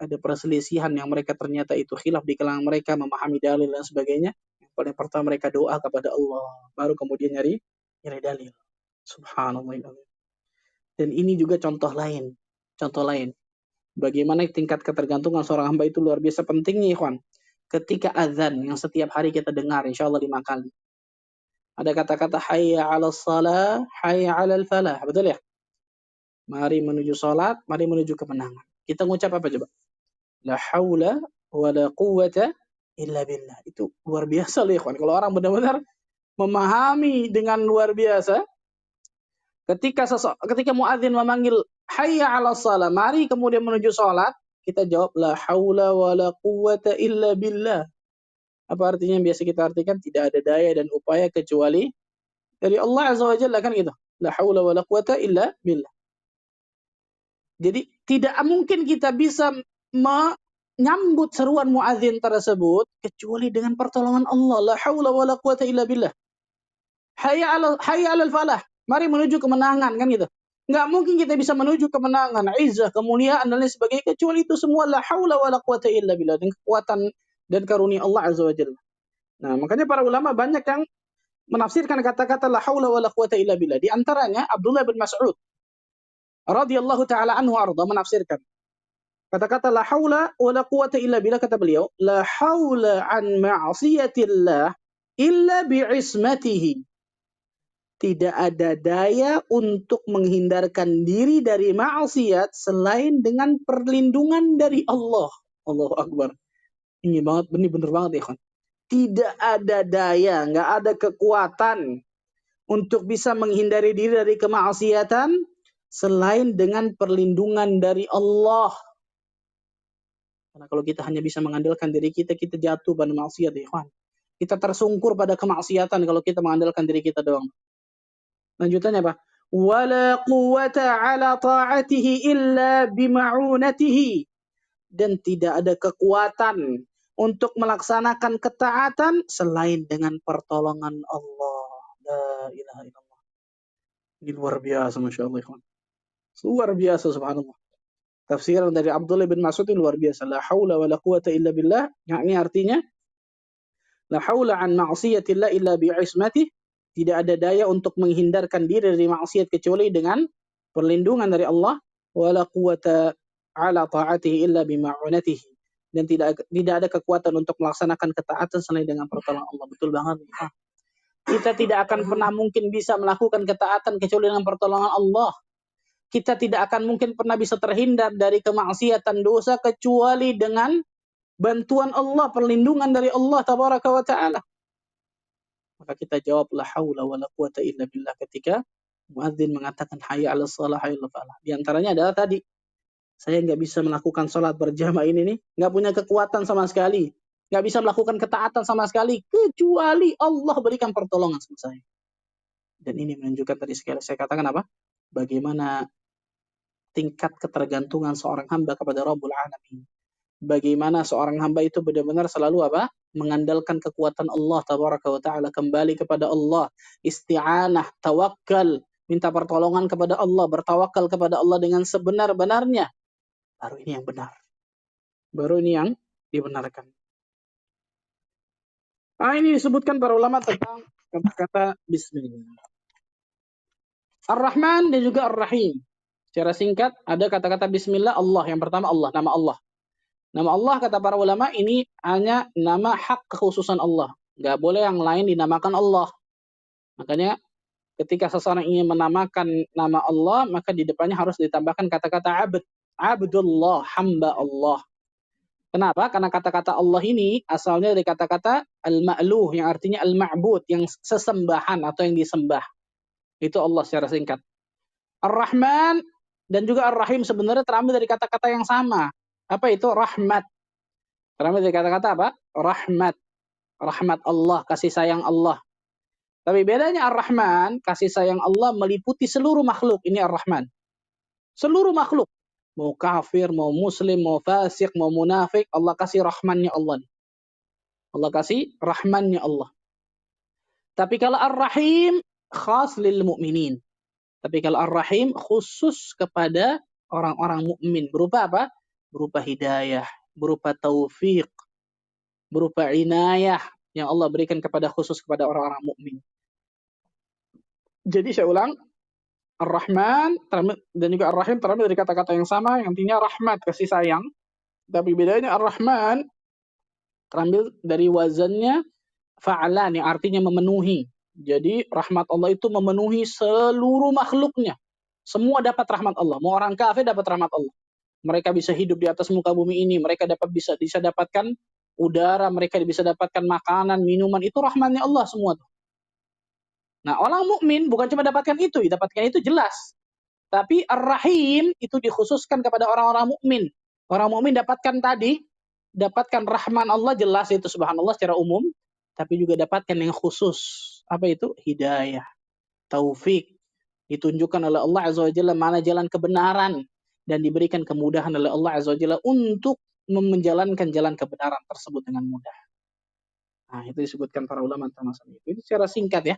ada perselisihan yang mereka ternyata itu khilaf di kalangan mereka, memahami dalil dan sebagainya, yang paling pertama mereka doa kepada Allah, baru kemudian nyari dalil. Subhanallah. Dan ini juga contoh lain. Bagaimana tingkat ketergantungan seorang hamba itu luar biasa pentingnya, ikhwan. Ketika azan yang setiap hari kita dengar, insya Allah 5 kali. Ada kata-kata hayya 'alas shalah, hayya 'alal falah. Betul ya? Mari menuju salat, mari menuju kemenangan. Kita ngucap apa coba? La haula wa la quwwata illa billah. Itu luar biasa loh, ikhwan. Kalau orang benar-benar memahami dengan luar biasa, ketika muadzin memanggil hayya 'alas shalah, mari kemudian menuju salat, kita jawab la haula wa la quwwata illa billah. Apa artinya? Biasa kita artikan tidak ada daya dan upaya kecuali dari Allah Azza wa Jalla, kan gitu. La haula wa la quwwata illa billah. Jadi tidak mungkin kita bisa menyambut seruan muadzin tersebut kecuali dengan pertolongan Allah. La haula wa la quwwata illa billah. Hayya 'alal falah. Mari menuju kemenangan, kan gitu. Enggak mungkin kita bisa menuju kemenangan, izzah, kemuliaan dan lain sebagainya kecuali itu semua la haula wa la quwwata illa billah, dengan kekuatan dan karunia Allah Azza wa Jalla. Nah, makanya para ulama banyak yang menafsirkan kata-kata la haula wa la quwwata illa billah. Di antaranya Abdullah bin Mas'ud radhiyallahu taala anhu arda menafsirkan kata-kata la haula wa la quwwata illa billah, kata beliau, la haula an ma'siyatillah illa bi'ismatihi. Tidak ada daya untuk menghindarkan diri dari maksiat selain dengan perlindungan dari Allah. Allahu Akbar. Ini bener banget ya, kan? Tidak ada daya, nggak ada kekuatan untuk bisa menghindari diri dari kemaksiatan selain dengan perlindungan dari Allah. Karena kalau kita hanya bisa mengandalkan diri kita, kita jatuh pada maksiat, ya kan? Kita tersungkur pada kemaksiatan kalau kita mengandalkan diri kita doang. Lanjutannya apa? Wala quwwata ala ta'atihi illa bima'unatihi. Dan tidak ada kekuatan untuk melaksanakan ketaatan selain dengan pertolongan Allah. La ilaha illallah. Ini luar biasa, Masya Allah. Luar biasa, subhanallah. Tafsiran dari Abdullah bin Mas'ud ini luar biasa. La hawla wa la quwata illa billah. Yang ini artinya, la hawla an ma'asiyatillah illa bi'ismatih. Tidak ada daya untuk menghindarkan diri dari maksiat kecuali dengan perlindungan dari Allah. Wa la quwata ala ta'atihi illa bima'unatihi. Dan tidak ada kekuatan untuk melaksanakan ketaatan selain dengan pertolongan Allah. Betul banget. Kita tidak akan pernah mungkin bisa melakukan ketaatan kecuali dengan pertolongan Allah. Kita tidak akan mungkin pernah bisa terhindar dari kemaksiatan dosa kecuali dengan bantuan Allah, perlindungan dari Allah tabaraka wa ta'ala. Maka kita jawab la haula wa la quwata illa billah ketika muadzin mengatakan hayya 'alas shalah hayya 'alal falah. Di antaranya adalah tadi Saya nggak bisa melakukan sholat berjamaah ini nih, nggak punya kekuatan sama sekali, nggak bisa melakukan ketaatan sama sekali, kecuali Allah berikan pertolongan sama saya. Dan ini menunjukkan tadi sekali saya katakan apa? Bagaimana tingkat ketergantungan seorang hamba kepada Rabbul Alamin. Bagaimana seorang hamba itu benar-benar selalu apa? Mengandalkan kekuatan Allah tabaraka wa taala, kembali kepada Allah, isti'anah, tawakal, minta pertolongan kepada Allah, bertawakal kepada Allah dengan sebenar-benarnya. Baru ini yang benar. Baru ini yang dibenarkan. Ini disebutkan para ulama tentang kata-kata bismillah. Ar-Rahman dan juga Ar-Rahim. Secara singkat ada kata-kata bismillah Allah. Yang pertama Allah, nama Allah. Nama Allah kata para ulama ini hanya nama hak kekhususan Allah. Nggak boleh yang lain dinamakan Allah. Makanya ketika seseorang ingin menamakan nama Allah, maka di depannya harus ditambahkan kata-kata abd. Abdullah, hamba Allah. Kenapa? Karena kata-kata Allah ini asalnya dari kata-kata al-ma'luh yang artinya al-ma'bud, yang sesembahan atau yang disembah. Itu Allah secara singkat. Ar-Rahman dan juga Ar-Rahim sebenarnya terambil dari kata-kata yang sama. Apa itu? Rahmat. Terambil dari kata-kata apa? Rahmat. Rahmat Allah, kasih sayang Allah. Tapi bedanya Ar-Rahman, kasih sayang Allah meliputi seluruh makhluk. Ini Ar-Rahman. Seluruh makhluk. Mau kafir, mau muslim, mau fasik, mau munafik, Allah kasih rahmannya Allah. Allah kasih rahmannya Allah. Tapi kalau Ar-Rahim, khas lil mu'minin. Tapi kalau Ar-Rahim, khusus kepada orang-orang mukmin. Berupa apa? Berupa hidayah, berupa taufik, berupa inayah yang Allah berikan kepada khusus kepada orang-orang mukmin. Jadi saya ulang, Ar-Rahman dan juga Ar-Rahim terambil dari kata-kata yang sama, yang artinya rahmat, kasih sayang. Tapi bedanya Ar-Rahman terambil dari wazannya fa'alan, yang artinya memenuhi. Jadi rahmat Allah itu memenuhi seluruh makhluknya. Semua dapat rahmat Allah. Mau orang kafir dapat rahmat Allah. Mereka bisa hidup di atas muka bumi ini. Mereka bisa dapatkan udara. Mereka bisa dapatkan makanan, minuman. Itu rahmatnya Allah semua. Nah, orang mukmin bukan cuma dapatkan itu jelas. Tapi Ar-Rahim itu dikhususkan kepada orang-orang mukmin. Orang mukmin dapatkan rahman Allah jelas itu subhanallah secara umum, tapi juga dapatkan yang khusus. Apa itu? Hidayah, taufik. Ditunjukkan oleh Allah Azza wa Jalla mana jalan kebenaran dan diberikan kemudahan oleh Allah Azza wa Jalla untuk menjalankan jalan kebenaran tersebut dengan mudah. Nah, itu disebutkan para ulama tentang masalah itu. Ini secara singkat ya.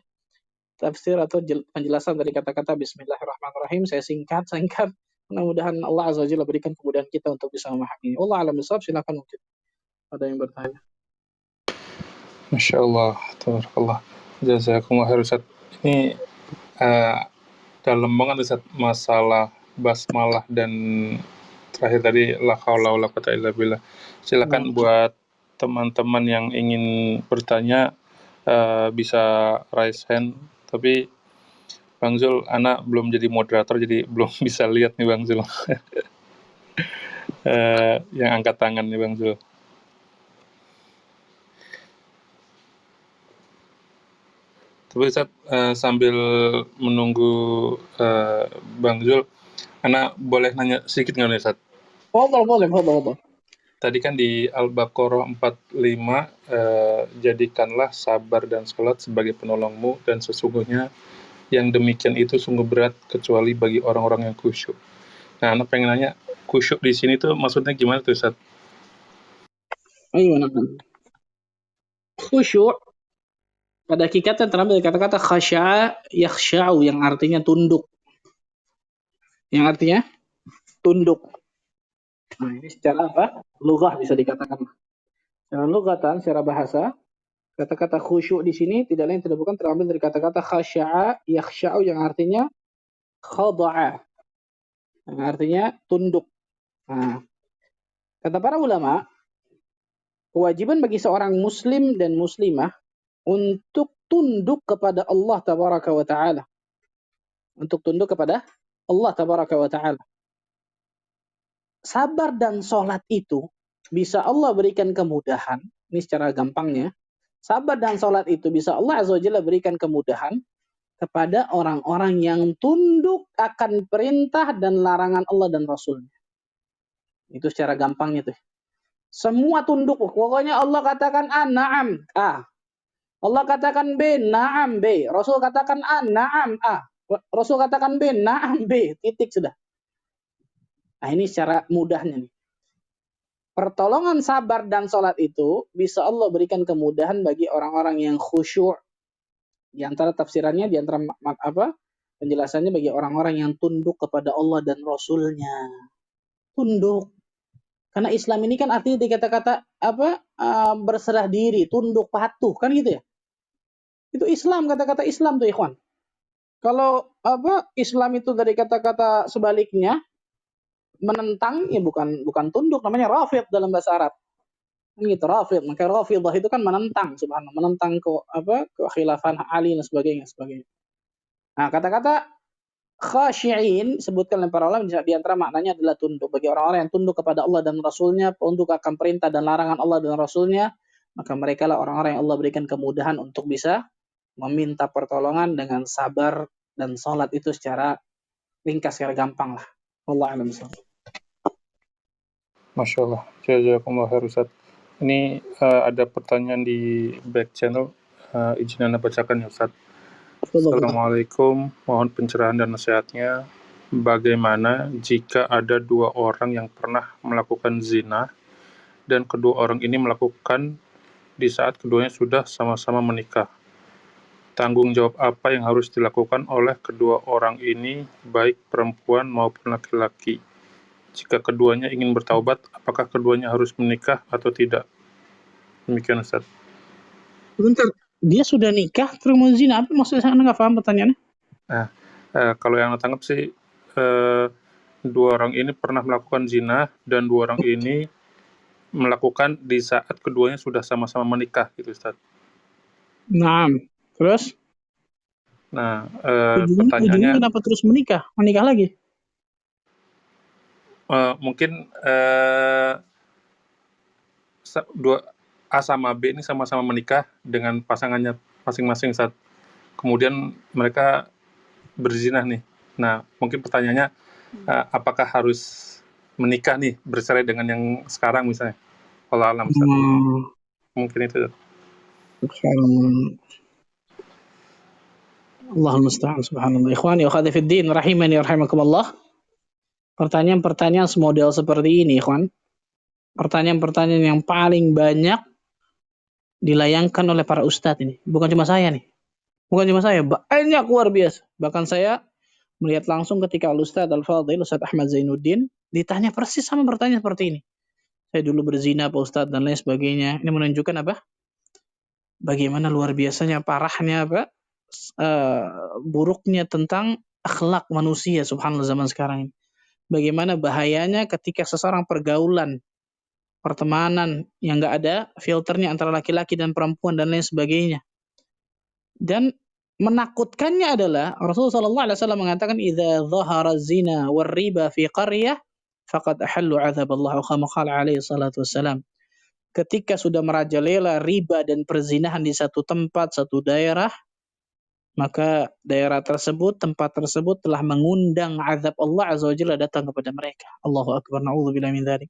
Tafsir atau penjelasan dari kata-kata Bismillahirrahmanirrahim. Saya singkat. Mudah-mudahan Allah Azza wa Jalla berikan kemudahan kita untuk bisa memahami. Allah a'lam bishawab. Silakan mungkin ada yang bertanya. Masya Allah, tabarakallah. Jazakumullah khair Ustaz. Ini dalam banget Ustaz masalah basmalah dan terakhir tadi la haula wala quwata illa billah. Silakan buat teman-teman yang ingin bertanya bisa raise hand. Tapi Bang Zul, anak belum jadi moderator, jadi belum bisa lihat nih Bang Zul. Yang angkat tangan nih Bang Zul. Tapi Ustaz, sambil menunggu Bang Zul, anak boleh nanya sedikit nggak nih Ustaz? Boleh. Tadi kan di Al-Baqarah 45, jadikanlah sabar dan sholat sebagai penolongmu, dan sesungguhnya yang demikian itu sungguh berat kecuali bagi orang-orang yang khusyuk. Nah, anak pengen nanya, khusyuk di sini tuh maksudnya gimana tuh Ustaz? Khusyuk pada hakikatnya terambil dari kata-kata khasya'a yakhsha'u, yang artinya tunduk. Yang artinya tunduk. Nah, ini secara apa? Lughah bisa dikatakan. Secara lughatan, secara bahasa, kata-kata khusyuk di sini tidak lain tidak bukan terambil dari kata-kata khasya'a yakhsha'u, yang artinya khada'a, yang artinya tunduk. Nah, kata para ulama, kewajiban bagi seorang muslim dan muslimah untuk tunduk kepada Allah tabaraka wa ta'ala. Untuk tunduk kepada Allah tabaraka wa ta'ala. Sabar dan sholat itu bisa Allah berikan kemudahan. Ini secara gampangnya. Sabar dan sholat itu bisa Allah Azza wa Jalla berikan kemudahan kepada orang-orang yang tunduk akan perintah dan larangan Allah dan Rasulnya. Itu secara gampangnya tuh. Semua tunduk. Pokoknya Allah katakan A, na'am, A. Allah katakan B, na'am, B. Rasul katakan A, na'am, A. Rasul katakan B, na'am, B. Titik sudah. Nah, ini secara mudahnya nih. Pertolongan sabar dan sholat itu bisa Allah berikan kemudahan bagi orang-orang yang khusyuk. Di antara tafsirannya, di antara penjelasannya bagi orang-orang yang tunduk kepada Allah dan Rasulnya. Tunduk. Karena Islam ini kan artinya di kata-kata berserah diri, tunduk, patuh, kan gitu ya. Itu Islam, kata-kata Islam tuh, ikhwan. Kalau Islam itu dari kata-kata sebaliknya, menentang, ya bukan tunduk, namanya rafid dalam bahasa Arab. Gitu, rafid. Maka rafidah itu kan menentang, subhanallah, menentang kekhilafan Ali dan sebagainya. Nah, kata-kata khasyi'in sebutkan oleh para ulama di antara maknanya adalah tunduk. Bagi orang-orang yang tunduk kepada Allah dan Rasulnya, tunduk akan perintah dan larangan Allah dan Rasulnya, maka mereka lah orang-orang yang Allah berikan kemudahan untuk bisa meminta pertolongan dengan sabar dan sholat itu secara ringkas, secara gampang lah. Allah alam. Masya Allah, jazakumullah khair Ustaz. Ini ada pertanyaan di back channel, izin Anda bacakan ya Ustaz. Assalamualaikum, mohon pencerahan dan nasihatnya. Bagaimana jika ada dua orang yang pernah melakukan zina dan kedua orang ini melakukan di saat keduanya sudah sama-sama menikah? Tanggung jawab apa yang harus dilakukan oleh kedua orang ini, baik perempuan maupun laki-laki? Jika keduanya ingin bertaubat, apakah keduanya harus menikah atau tidak? Demikian Ustaz. Bentar, dia sudah nikah terus mau zina? Apa maksudnya? Saya nggak paham pertanyaannya. Nah, kalau yang tangkap sih, dua orang ini pernah melakukan zina dan dua orang ini melakukan di saat keduanya sudah sama-sama menikah, gitu Ustaz. Nah, terus? Nah, Ujungnya pertanyaannya, kenapa terus menikah? Menikah lagi? mungkin A sama B ini sama-sama menikah dengan pasangannya masing-masing saat kemudian mereka berzina nih. Nah, mungkin pertanyaannya, apakah harus menikah nih, bercerai dengan yang sekarang misalnya? Wallahu a'lam Ustaz. Mungkin itu. Allahumma musta'an, subhanallah. Ikhwani wa akhwati fid din, rahimani rahimakumullah. Pertanyaan-pertanyaan semodel seperti ini, ikhwan. Pertanyaan-pertanyaan yang paling banyak dilayangkan oleh para ustadz ini. Bukan cuma saya nih. Bukan cuma saya, banyak luar biasa. Bahkan saya melihat langsung ketika Al-Ustadz Al-Fadhil, Ustadz Ahmad Zainuddin, ditanya persis sama pertanyaan seperti ini. Saya dulu berzina, Pak Ustadz, dan lain sebagainya. Ini menunjukkan apa? Bagaimana luar biasanya, parahnya buruknya tentang akhlak manusia, subhanallah, zaman sekarang ini. Bagaimana bahayanya ketika seseorang pergaulan, pertemanan yang nggak ada filternya antara laki-laki dan perempuan dan lain sebagainya. Dan menakutkannya adalah Rasulullah SAW mengatakan, "Idza dhahara zina war riba fi qaryah faqad ahallu 'adzab Allah," kama qala alaihi salatu wassalam. Ketika sudah merajalela riba dan perzinahan di satu tempat, satu daerah, maka daerah tersebut, tempat tersebut telah mengundang azab Allah Azza wa Jalla datang kepada mereka. Allahu akbar, na'udzubillahi min dzalik.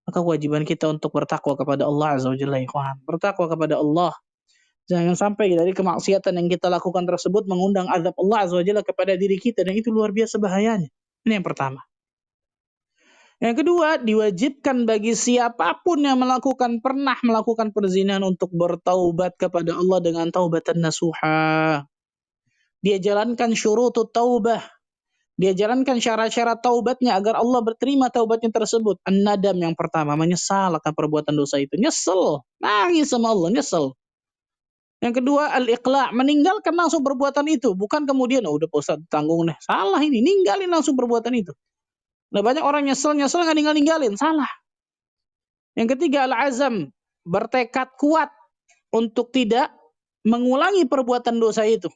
Maka kewajiban kita untuk bertakwa kepada Allah Azza wa Jalla, ikhwan. Bertakwa kepada Allah. Jangan sampai dari kemaksiatan yang kita lakukan tersebut mengundang azab Allah Azza wa Jalla kepada diri kita, dan itu luar biasa bahayanya. Ini yang pertama. Yang kedua, diwajibkan bagi siapapun yang pernah melakukan perzinahan untuk bertaubat kepada Allah dengan taubatan nasuha. Dia jalankan syurutut taubah. Dia jalankan syarat-syarat taubatnya agar Allah berterima taubatnya tersebut. An-nadam yang pertama, menyesal akan perbuatan dosa itu. Nyesel, nangis sama Allah, nyesel. Yang kedua, al-iqla', meninggalkan langsung perbuatan itu. Bukan kemudian, udah Pak Ustaz, tanggung deh. Salah ini, ninggalin langsung perbuatan itu. Nah, banyak orang nyesel nggak ninggalin, salah. Yang ketiga, al-azam, bertekad kuat untuk tidak mengulangi perbuatan dosa itu.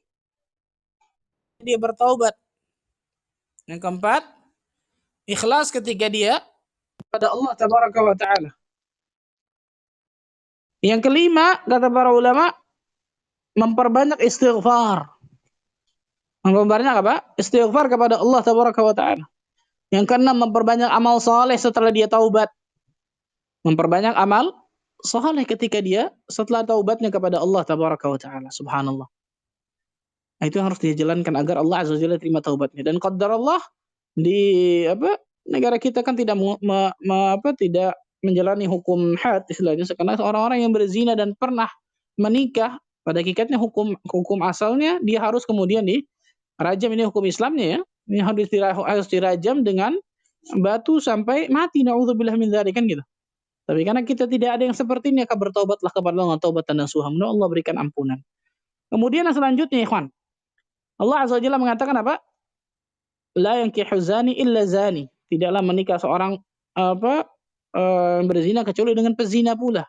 Dia bertaubat. Yang keempat, ikhlas ketika dia kepada Allah tabaraka wa ta'ala. Yang kelima, kata para ulama, memperbanyak istighfar. Memperbanyak apa? Istighfar kepada Allah tabaraka wa ta'ala. Yang keenam, memperbanyak amal soleh setelah dia taubat. Memperbanyak amal soleh ketika dia setelah taubatnya kepada Allah tabaraka wa taala. Subhanallah. Nah, itu yang harus dia jalankan agar Allah azza wajalla terima taubatnya. Dan qadar Allah di negara kita kan tidak tidak menjalani hukum had istilahnya, karena orang-orang yang berzina dan pernah menikah pada hakikatnya hukum asalnya dia harus kemudian dirajam, ini hukum Islamnya ya. Ini harus dirajam dengan batu sampai mati, naudzubillah min dzalik kan gitu. Tapi karena kita tidak ada yang seperti ini, maka bertobatlah kepada Allah taubatan nasuha. Allah berikan ampunan. Kemudian yang selanjutnya ikhwan, Allah azza wajalla mengatakan apa? La yankihu zani illa zani. Tidaklah menikah seorang berzina kecuali dengan pezina pula.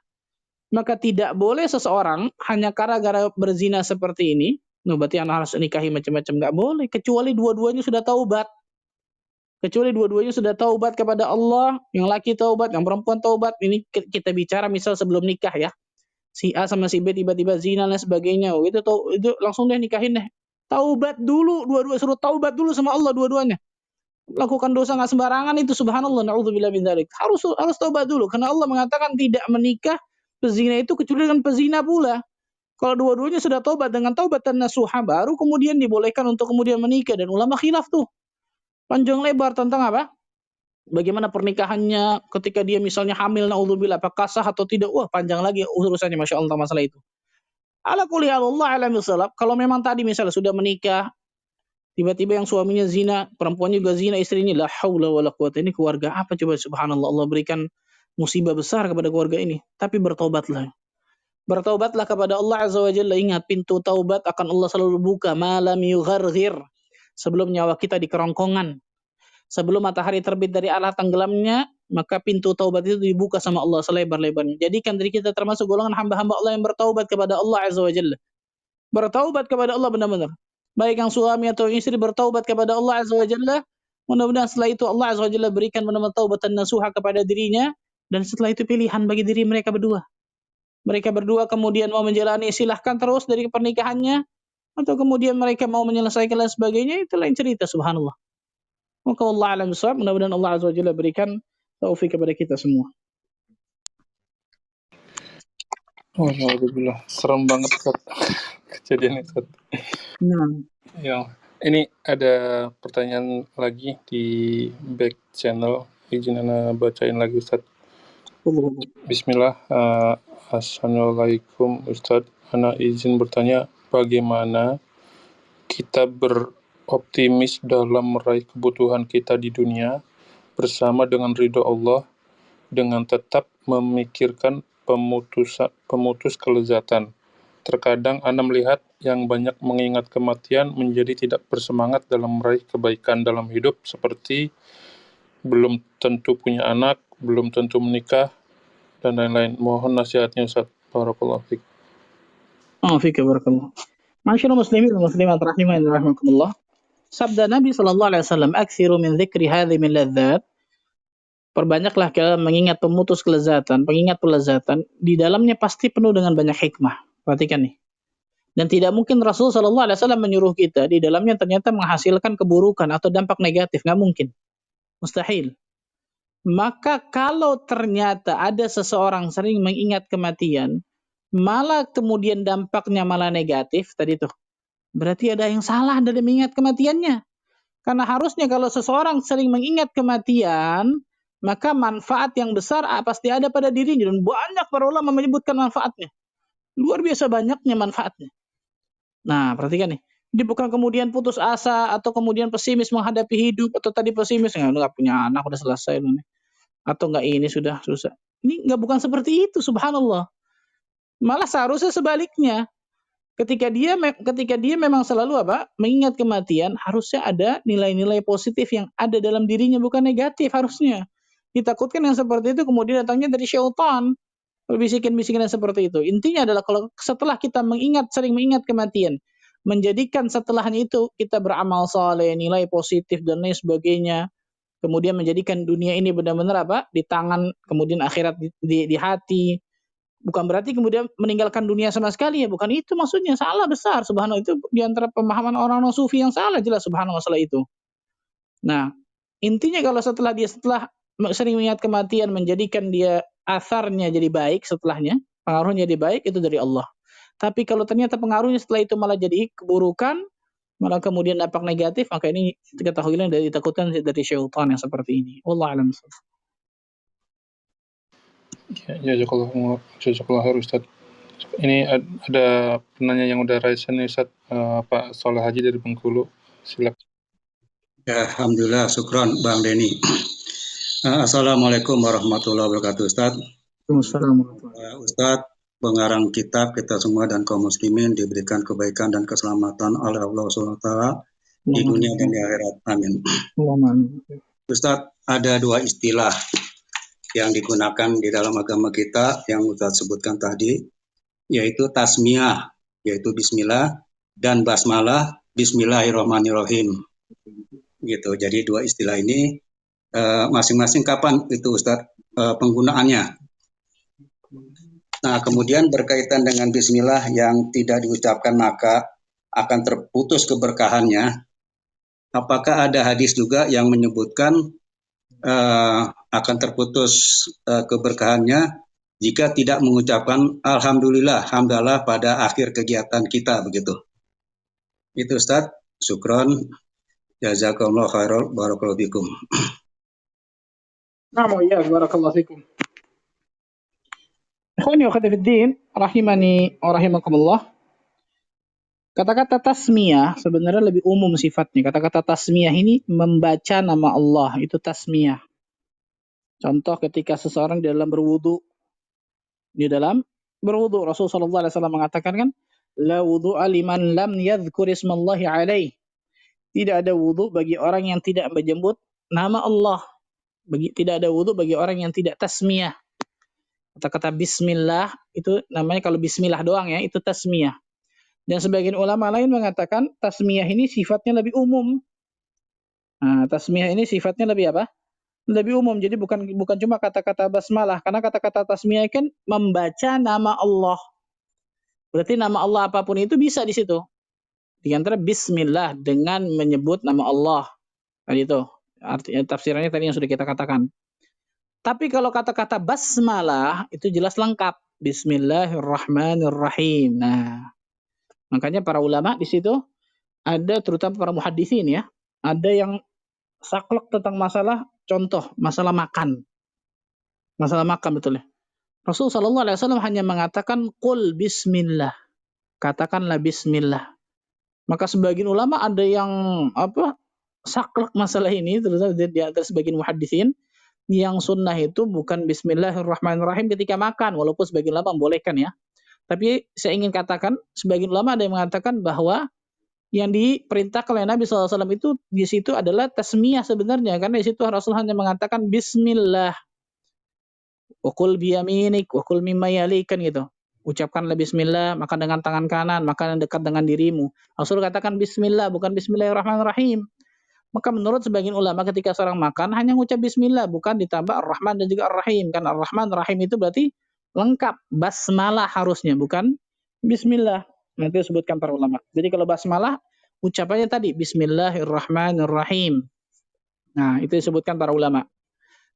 Maka tidak boleh seseorang hanya gara-gara berzina seperti ini, berarti anak harus nikahi macam-macam, nggak boleh kecuali dua-duanya sudah taubat. Kecuali dua-duanya sudah taubat kepada Allah, yang laki taubat, yang perempuan taubat. Ini kita bicara misal sebelum nikah ya. Si A sama si B tiba-tiba zina dan sebagainya. Oh, itu langsung deh nikahin deh. Taubat dulu, dua-dua suruh taubat dulu sama Allah dua-duanya. Lakukan dosa nggak sembarangan itu, subhanallah, naudzubillah min dzalik. Harus taubat dulu karena Allah mengatakan tidak menikah pezina itu kecuali dengan pezina pula. Kalau dua-duanya sudah taubat dengan taubatan nasuha, baru kemudian dibolehkan untuk kemudian menikah. Dan ulama khilaf tuh panjang lebar tentang apa? Bagaimana pernikahannya ketika dia misalnya hamil, naudzubillah, apakah sah atau tidak? Wah, panjang lagi urusannya, masya Allah, masalah itu. Ala kulli hal, Allah alam bisawab. Kalau memang tadi misalnya sudah menikah, tiba-tiba yang suaminya zina, perempuannya juga zina, istrinya, la haula wala quwata. Ini keluarga apa coba, subhanallah, Allah berikan musibah besar kepada keluarga ini. Tapi bertobatlah. Bertaubatlah kepada Allah azza wa jalla. Ingat, pintu taubat akan Allah selalu buka malam yugharghir. Sebelum nyawa kita di kerongkongan. Sebelum matahari terbit dari arah tenggelamnya, maka pintu taubat itu dibuka sama Allah selebar-lebarnya. Jadikan diri kita termasuk golongan hamba-hamba Allah yang bertaubat kepada Allah azza wa jalla. Bertaubat kepada Allah benar-benar. Baik yang suami atau istri bertaubat kepada Allah azza wa jalla. Mudah-mudahan setelah itu Allah azza wa jalla berikan benar-benar taubatan nasuha kepada dirinya. Dan setelah itu pilihan bagi diri mereka berdua. Mereka berdua kemudian mau menjalani, silahkan terus dari pernikahannya. Atau kemudian mereka mau menyelesaikan dan sebagainya, itu lain cerita, subhanallah. Maka Allah alam bisawab, mudah-mudahan Allah azza wa jalla berikan taufik kepada kita semua. Alhamdulillah, serem banget Ustaz kejadian Ustaz. Ya, ini ada pertanyaan lagi di back channel, izin ana bacain lagi Ustaz. Bismillah. Assalamualaikum Ustaz, ana izin bertanya, bagaimana kita beroptimis dalam meraih kebutuhan kita di dunia bersama dengan ridho Allah dengan tetap memikirkan pemutus kelezatan. Terkadang Anda melihat yang banyak mengingat kematian menjadi tidak bersemangat dalam meraih kebaikan dalam hidup, seperti belum tentu punya anak, belum tentu menikah, dan lain-lain. Mohon nasihatnya Ustaz. Barakallahu fiik. Fika barakallah. Masyaallah muslimin wa muslimat rahimahan rahimakumullah. Sabda Nabi sallallahu alaihi wasallam, "Aktsiru min dzikri hadhihi min ladzat." Perbanyaklah kalian mengingat pemutus kelezatan, pengingat pelezatan, di dalamnya pasti penuh dengan banyak hikmah. Perhatikan nih. Dan tidak mungkin Rasul sallallahu alaihi wasallam menyuruh kita di dalamnya ternyata menghasilkan keburukan atau dampak negatif, nggak mungkin. Mustahil. Maka kalau ternyata ada seseorang sering mengingat kematian, malah kemudian dampaknya malah negatif tadi tuh, berarti ada yang salah dari mengingat kematiannya. Karena harusnya kalau seseorang sering mengingat kematian, maka manfaat yang besar pasti ada pada dirinya. Dan banyak para ulama menyebutkan manfaatnya. Luar biasa banyaknya manfaatnya. Nah, perhatikan nih. Jadi bukan kemudian putus asa atau kemudian pesimis menghadapi hidup, atau tadi pesimis nggak punya anak udah selesai nih. Atau nggak ini sudah susah. Ini nggak, bukan seperti itu, subhanallah. Malah seharusnya sebaliknya. Ketika dia memang selalu mengingat kematian, harusnya ada nilai-nilai positif yang ada dalam dirinya, bukan negatif harusnya. Ditakutkan yang seperti itu kemudian datangnya dari syaitan, bisikan-bisikan yang seperti itu. Intinya adalah kalau setelah kita sering mengingat kematian, menjadikan setelahnya itu kita beramal saleh, nilai positif dan lain sebagainya, kemudian menjadikan dunia ini benar-benar di tangan, kemudian akhirat di hati. Bukan berarti kemudian meninggalkan dunia sama sekali ya, bukan itu maksudnya, salah besar, subhanallah. Itu diantara pemahaman orang-orang sufi yang salah jelas, subhanallah, masalah itu. Nah, Intinya kalau setelah sering mengingat kematian menjadikan dia asarnya jadi baik setelahnya, pengaruhnya jadi baik, itu dari Allah. Tapi kalau ternyata pengaruhnya setelah itu malah jadi keburukan, malah kemudian dampak negatif, maka ini ketahuilah dari ditakutkan dari syaitan yang seperti ini. Wallahu a'lam. Ya, jazakallah khair Ustaz. Ini ada penanya yang udah raise nih Ustaz, Pak Soleh Haji dari Bengkulu. Silakan. Ya, alhamdulillah, syukron Bang Denny. Assalamualaikum warahmatullahi wabarakatuh, Ustaz. Ustaz, pengarang kitab kita semua dan kaum muslimin diberikan kebaikan dan keselamatan oleh Allah SWT di dunia dan di akhirat. Amin. Ustaz, ada dua istilah yang digunakan di dalam agama kita yang Ustaz sebutkan tadi, yaitu tasmiyah, yaitu bismillah, dan basmalah, bismillahirrahmanirrahim. Gitu. Jadi dua istilah ini masing-masing kapan itu Ustaz penggunaannya. Nah, kemudian berkaitan dengan bismillah yang tidak diucapkan maka akan terputus keberkahannya. Apakah ada hadis juga yang menyebutkan akan terputus keberkahannya jika tidak mengucapkan alhamdulillah, hamdalah pada akhir kegiatan kita begitu. Itu Ustaz, syukron. Jazakallahu khairan, barakallahu fikum. Naam, ya, barakallahu fikum. Ikhwani wa akhwati fiddin, rahimani wa rahimakumullah. Kata-kata tasmiyah sebenarnya lebih umum sifatnya. Kata-kata tasmiyah ini membaca nama Allah, itu tasmiyah. Contoh ketika seseorang di dalam berwudu, Rasulullah sallallahu alaihi wasallam mengatakan kan, la wudu'a liman lam yadhkur ismallahi alaih. Tidak ada wudu bagi orang yang tidak menyebut nama Allah. Tidak ada wudu bagi orang yang tidak tasmiyah. Kata-kata bismillah itu namanya, kalau bismillah doang ya, itu tasmiyah. Dan sebagian ulama lain mengatakan tasmiyah ini sifatnya lebih umum. Nah, tasmiyah ini sifatnya lebih apa? Lebih umum. Jadi bukan cuma kata-kata basmalah, karena kata-kata tasmiyah kan membaca nama Allah. Berarti nama Allah apapun itu bisa di situ. Di antara bismillah dengan menyebut nama Allah. Tadi itu. Artinya tafsirannya tadi yang sudah kita katakan. Tapi kalau kata-kata basmalah itu jelas lengkap. Bismillahirrahmanirrahim. Nah, makanya para ulama di situ ada, terutama para muhaddisin ya, ada yang saklek tentang masalah, contoh masalah makan. Masalah makan betul ya. Rasul sallallahu alaihi wasallam hanya mengatakan qul bismillah. Katakanlah bismillah. Maka sebagian ulama ada yang saklek masalah ini, terutama di antara sebagian muhaddisin, yang sunnah itu bukan bismillahirrahmanirrahim ketika makan, walaupun sebagian ulama membolehkan ya. Tapi saya ingin katakan, sebagian ulama ada yang mengatakan bahwa yang diperintahkan oleh Nabi SAW itu di situ adalah tasmiyah sebenarnya, karena di situ Rasul hanya mengatakan bismillah. Wa qul biyaminik, wa qul mimma yalik, kan gitu. Ucapkanlah bismillah, makan dengan tangan kanan, makan yang dekat dengan dirimu. Rasul katakan bismillah, bukan bismillahirrahmanirrahim. Maka menurut sebagian ulama ketika seorang makan hanya mengucap bismillah, bukan ditambah ar-Rahman dan juga ar-Rahim. Kan ar-Rahman, ar-Rahim itu berarti lengkap. Basmalah harusnya, bukan bismillah. Nanti disebutkan para ulama. Jadi kalau basmalah, ucapannya tadi bismillahirrahmanirrahim. Nah, itu disebutkan para ulama.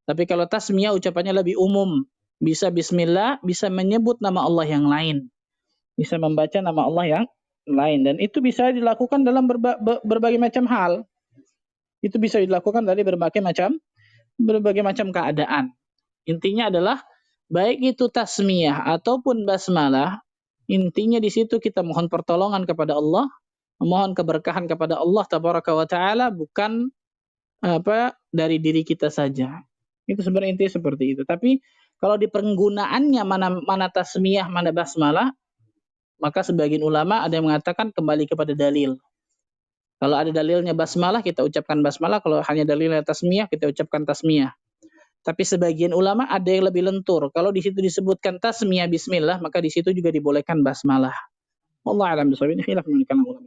Tapi kalau tasmiyah ucapannya lebih umum. Bisa bismillah, bisa menyebut nama Allah yang lain. Bisa membaca nama Allah yang lain. Dan itu bisa dilakukan dalam berbagai macam hal. Itu bisa dilakukan dari berbagai macam keadaan. Intinya adalah baik itu tasmiyah ataupun basmalah, intinya di situ kita mohon pertolongan kepada Allah, memohon keberkahan kepada Allah tabaraka wa taala, bukan dari diri kita saja. Itu sebenarnya intinya seperti itu. Tapi kalau di penggunaannya mana tasmiyah, mana basmalah, maka sebagian ulama ada yang mengatakan kembali kepada dalil. Kalau ada dalilnya basmalah, kita ucapkan basmalah. Kalau hanya dalilnya tasmiyah, kita ucapkan tasmiyah. Tapi sebagian ulama ada yang lebih lentur. Kalau di situ disebutkan tasmiyah bismillah, maka di situ juga dibolehkan basmalah. Wallahu a'lam bishawab. Ini khilaf min kalam ulama.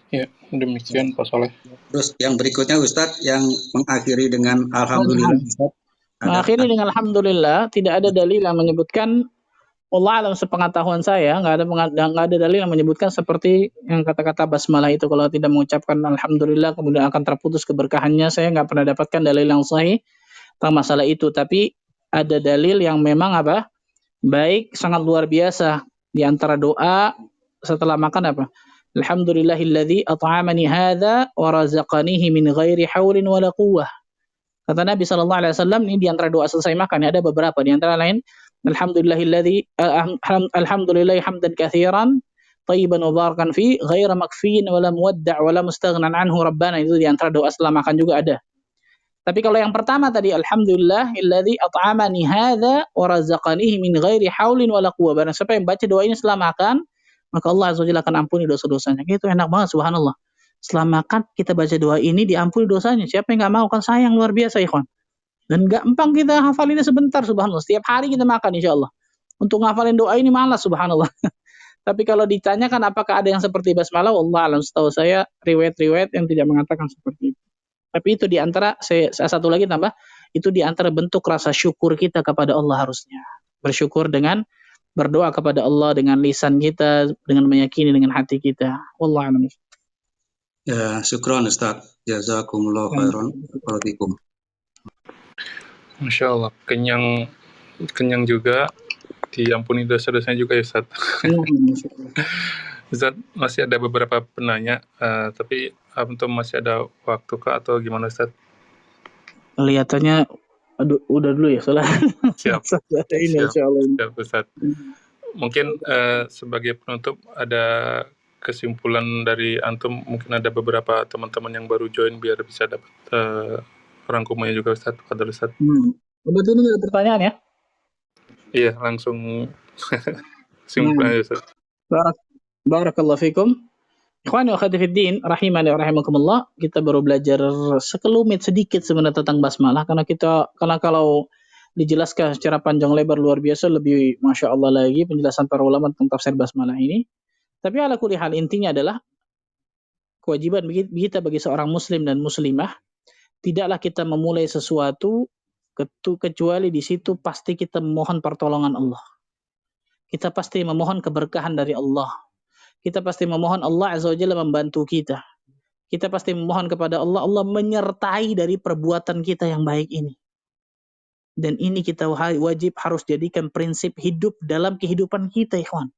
Ya, demikian Pak Soleh. Terus yang berikutnya Ustadz yang mengakhiri dengan alhamdulillah. Mengakhiri dengan alhamdulillah, tidak ada dalil yang menyebutkan Allah alam, sepengetahuan saya nggak ada dalil yang menyebutkan seperti yang kata-kata basmalah itu. Kalau tidak mengucapkan alhamdulillah kemudian akan terputus keberkahannya, saya nggak pernah dapatkan dalil yang sahih tentang masalah itu. Tapi ada dalil yang memang apa? Baik, sangat luar biasa. Di antara doa setelah makan apa? Alhamdulillahilladzi at'amani hadza wa razaqanihi min ghairi haulin wala quwwah. Kata Nabi SAW, ini di antara doa selesai makan, ada beberapa, di antara lain, alhamdulillahi hamdan katsiran, tayyiban mubarakan fi, ghaira makfiin wala muwadda' wala mustaghnan anhu rabbana, itu di antara doa setelah makan juga ada. Tapi kalau yang pertama tadi, alhamdulillahilladzi at'amani hadza wa razaqanihi min ghairi haulin wala quwwah. Barang siapa yang baca doa ini setelah makan, maka Allah Azza wa Jalla akan ampuni dosa-dosanya. Itu enak banget, subhanallah. Setelah makan kita baca doa ini, diampuni dosanya. Siapa yang nggak mau? Kan sayang luar biasa, ikhwan. Dan gampang kita hafalinnya sebentar, subhanallah. Setiap hari kita makan, insya Allah. Untuk ngafalin doa ini malas, subhanallah. Tapi kalau ditanyakan apakah ada yang seperti basmalah, Allah alam, setahu saya riwayat-riwayat yang tidak mengatakan seperti itu. Tapi itu di antara, saya satu lagi tambah, itu di antara bentuk rasa syukur kita kepada Allah harusnya. Bersyukur dengan berdoa kepada Allah dengan lisan kita, dengan meyakini dengan hati kita. Wallahu a'lam. Ya, syukran Ustaz. Jazakumullah khairan. Waalaikumsalam. Masya Allah, kenyang juga, diampuni dosa-dosanya juga ya Ustaz. Ustaz, masih ada beberapa penanya, tapi untuk masih ada waktu kah atau gimana Ustaz? Kelihatannya udah dulu ya, soalnya. Siap. Ini Siap Ustaz. Mungkin sebagai penutup ada kesimpulan dari antum, mungkin ada beberapa teman-teman yang baru join biar bisa dapat rangkumannya juga Ustaz. Fadhil Ustaz. Berarti ini ada pertanyaan ya? Iya, langsung kesimpulannya Ustaz. Barakallahu fikum. Ikhwani wa akhwati fiddin, rahimani wa rahimakumullah. Kita baru belajar sekelumit sedikit sebenarnya tentang basmalah, karena kalau dijelaskan secara panjang lebar luar biasa, lebih masya Allah lagi penjelasan para ulama tentang tafsir basmalah ini. Tapi ala kulli hal, intinya adalah kewajiban kita bagi seorang muslim dan muslimah, tidaklah kita memulai sesuatu kecuali di situ pasti kita memohon pertolongan Allah. Kita pasti memohon keberkahan dari Allah. Kita pasti memohon Allah Azza wa Jalla membantu kita. Kita pasti memohon kepada Allah, Allah menyertai dari perbuatan kita yang baik ini. Dan ini kita wajib harus jadikan prinsip hidup dalam kehidupan kita, ikhwan.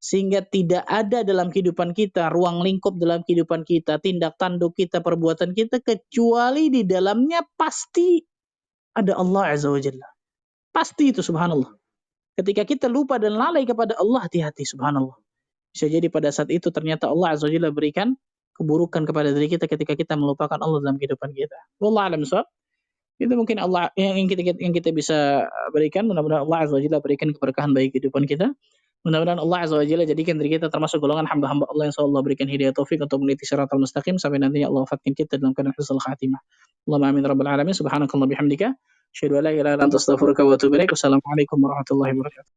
Sehingga tidak ada dalam kehidupan kita, ruang lingkup dalam kehidupan kita, tindak tanduk kita, perbuatan kita, kecuali di dalamnya pasti ada Allah Azza wa Jalla. Pasti itu, subhanallah. Ketika kita lupa dan lalai kepada Allah, hati-hati, subhanallah. Bisa jadi pada saat itu ternyata Allah Azza wa Jalla berikan keburukan kepada diri kita ketika kita melupakan Allah dalam kehidupan kita. Wallahu a'lam bishawab. Itu mungkin Allah yang kita bisa berikan. Mudah-mudahan Allah Azza wa Jalla berikan keberkahan bagi kehidupan kita. Mudah-mudahan Allah Azza wa Jalla jadikan diri kita termasuk golongan hamba-hamba Allah yang Allah berikan hidayah taufik untuk meniti siratal mustaqim sampai nantinya Allah wafatkan kita dalam keadaan husnul khatimah. Allahumma amin rabbal alamin. Subhanakallah bihamdika. Asyhadu an la ilaha illa anta astaghfiruka wa atubu ilaik. Wassalamualaikum warahmatullahi wabarakatuh.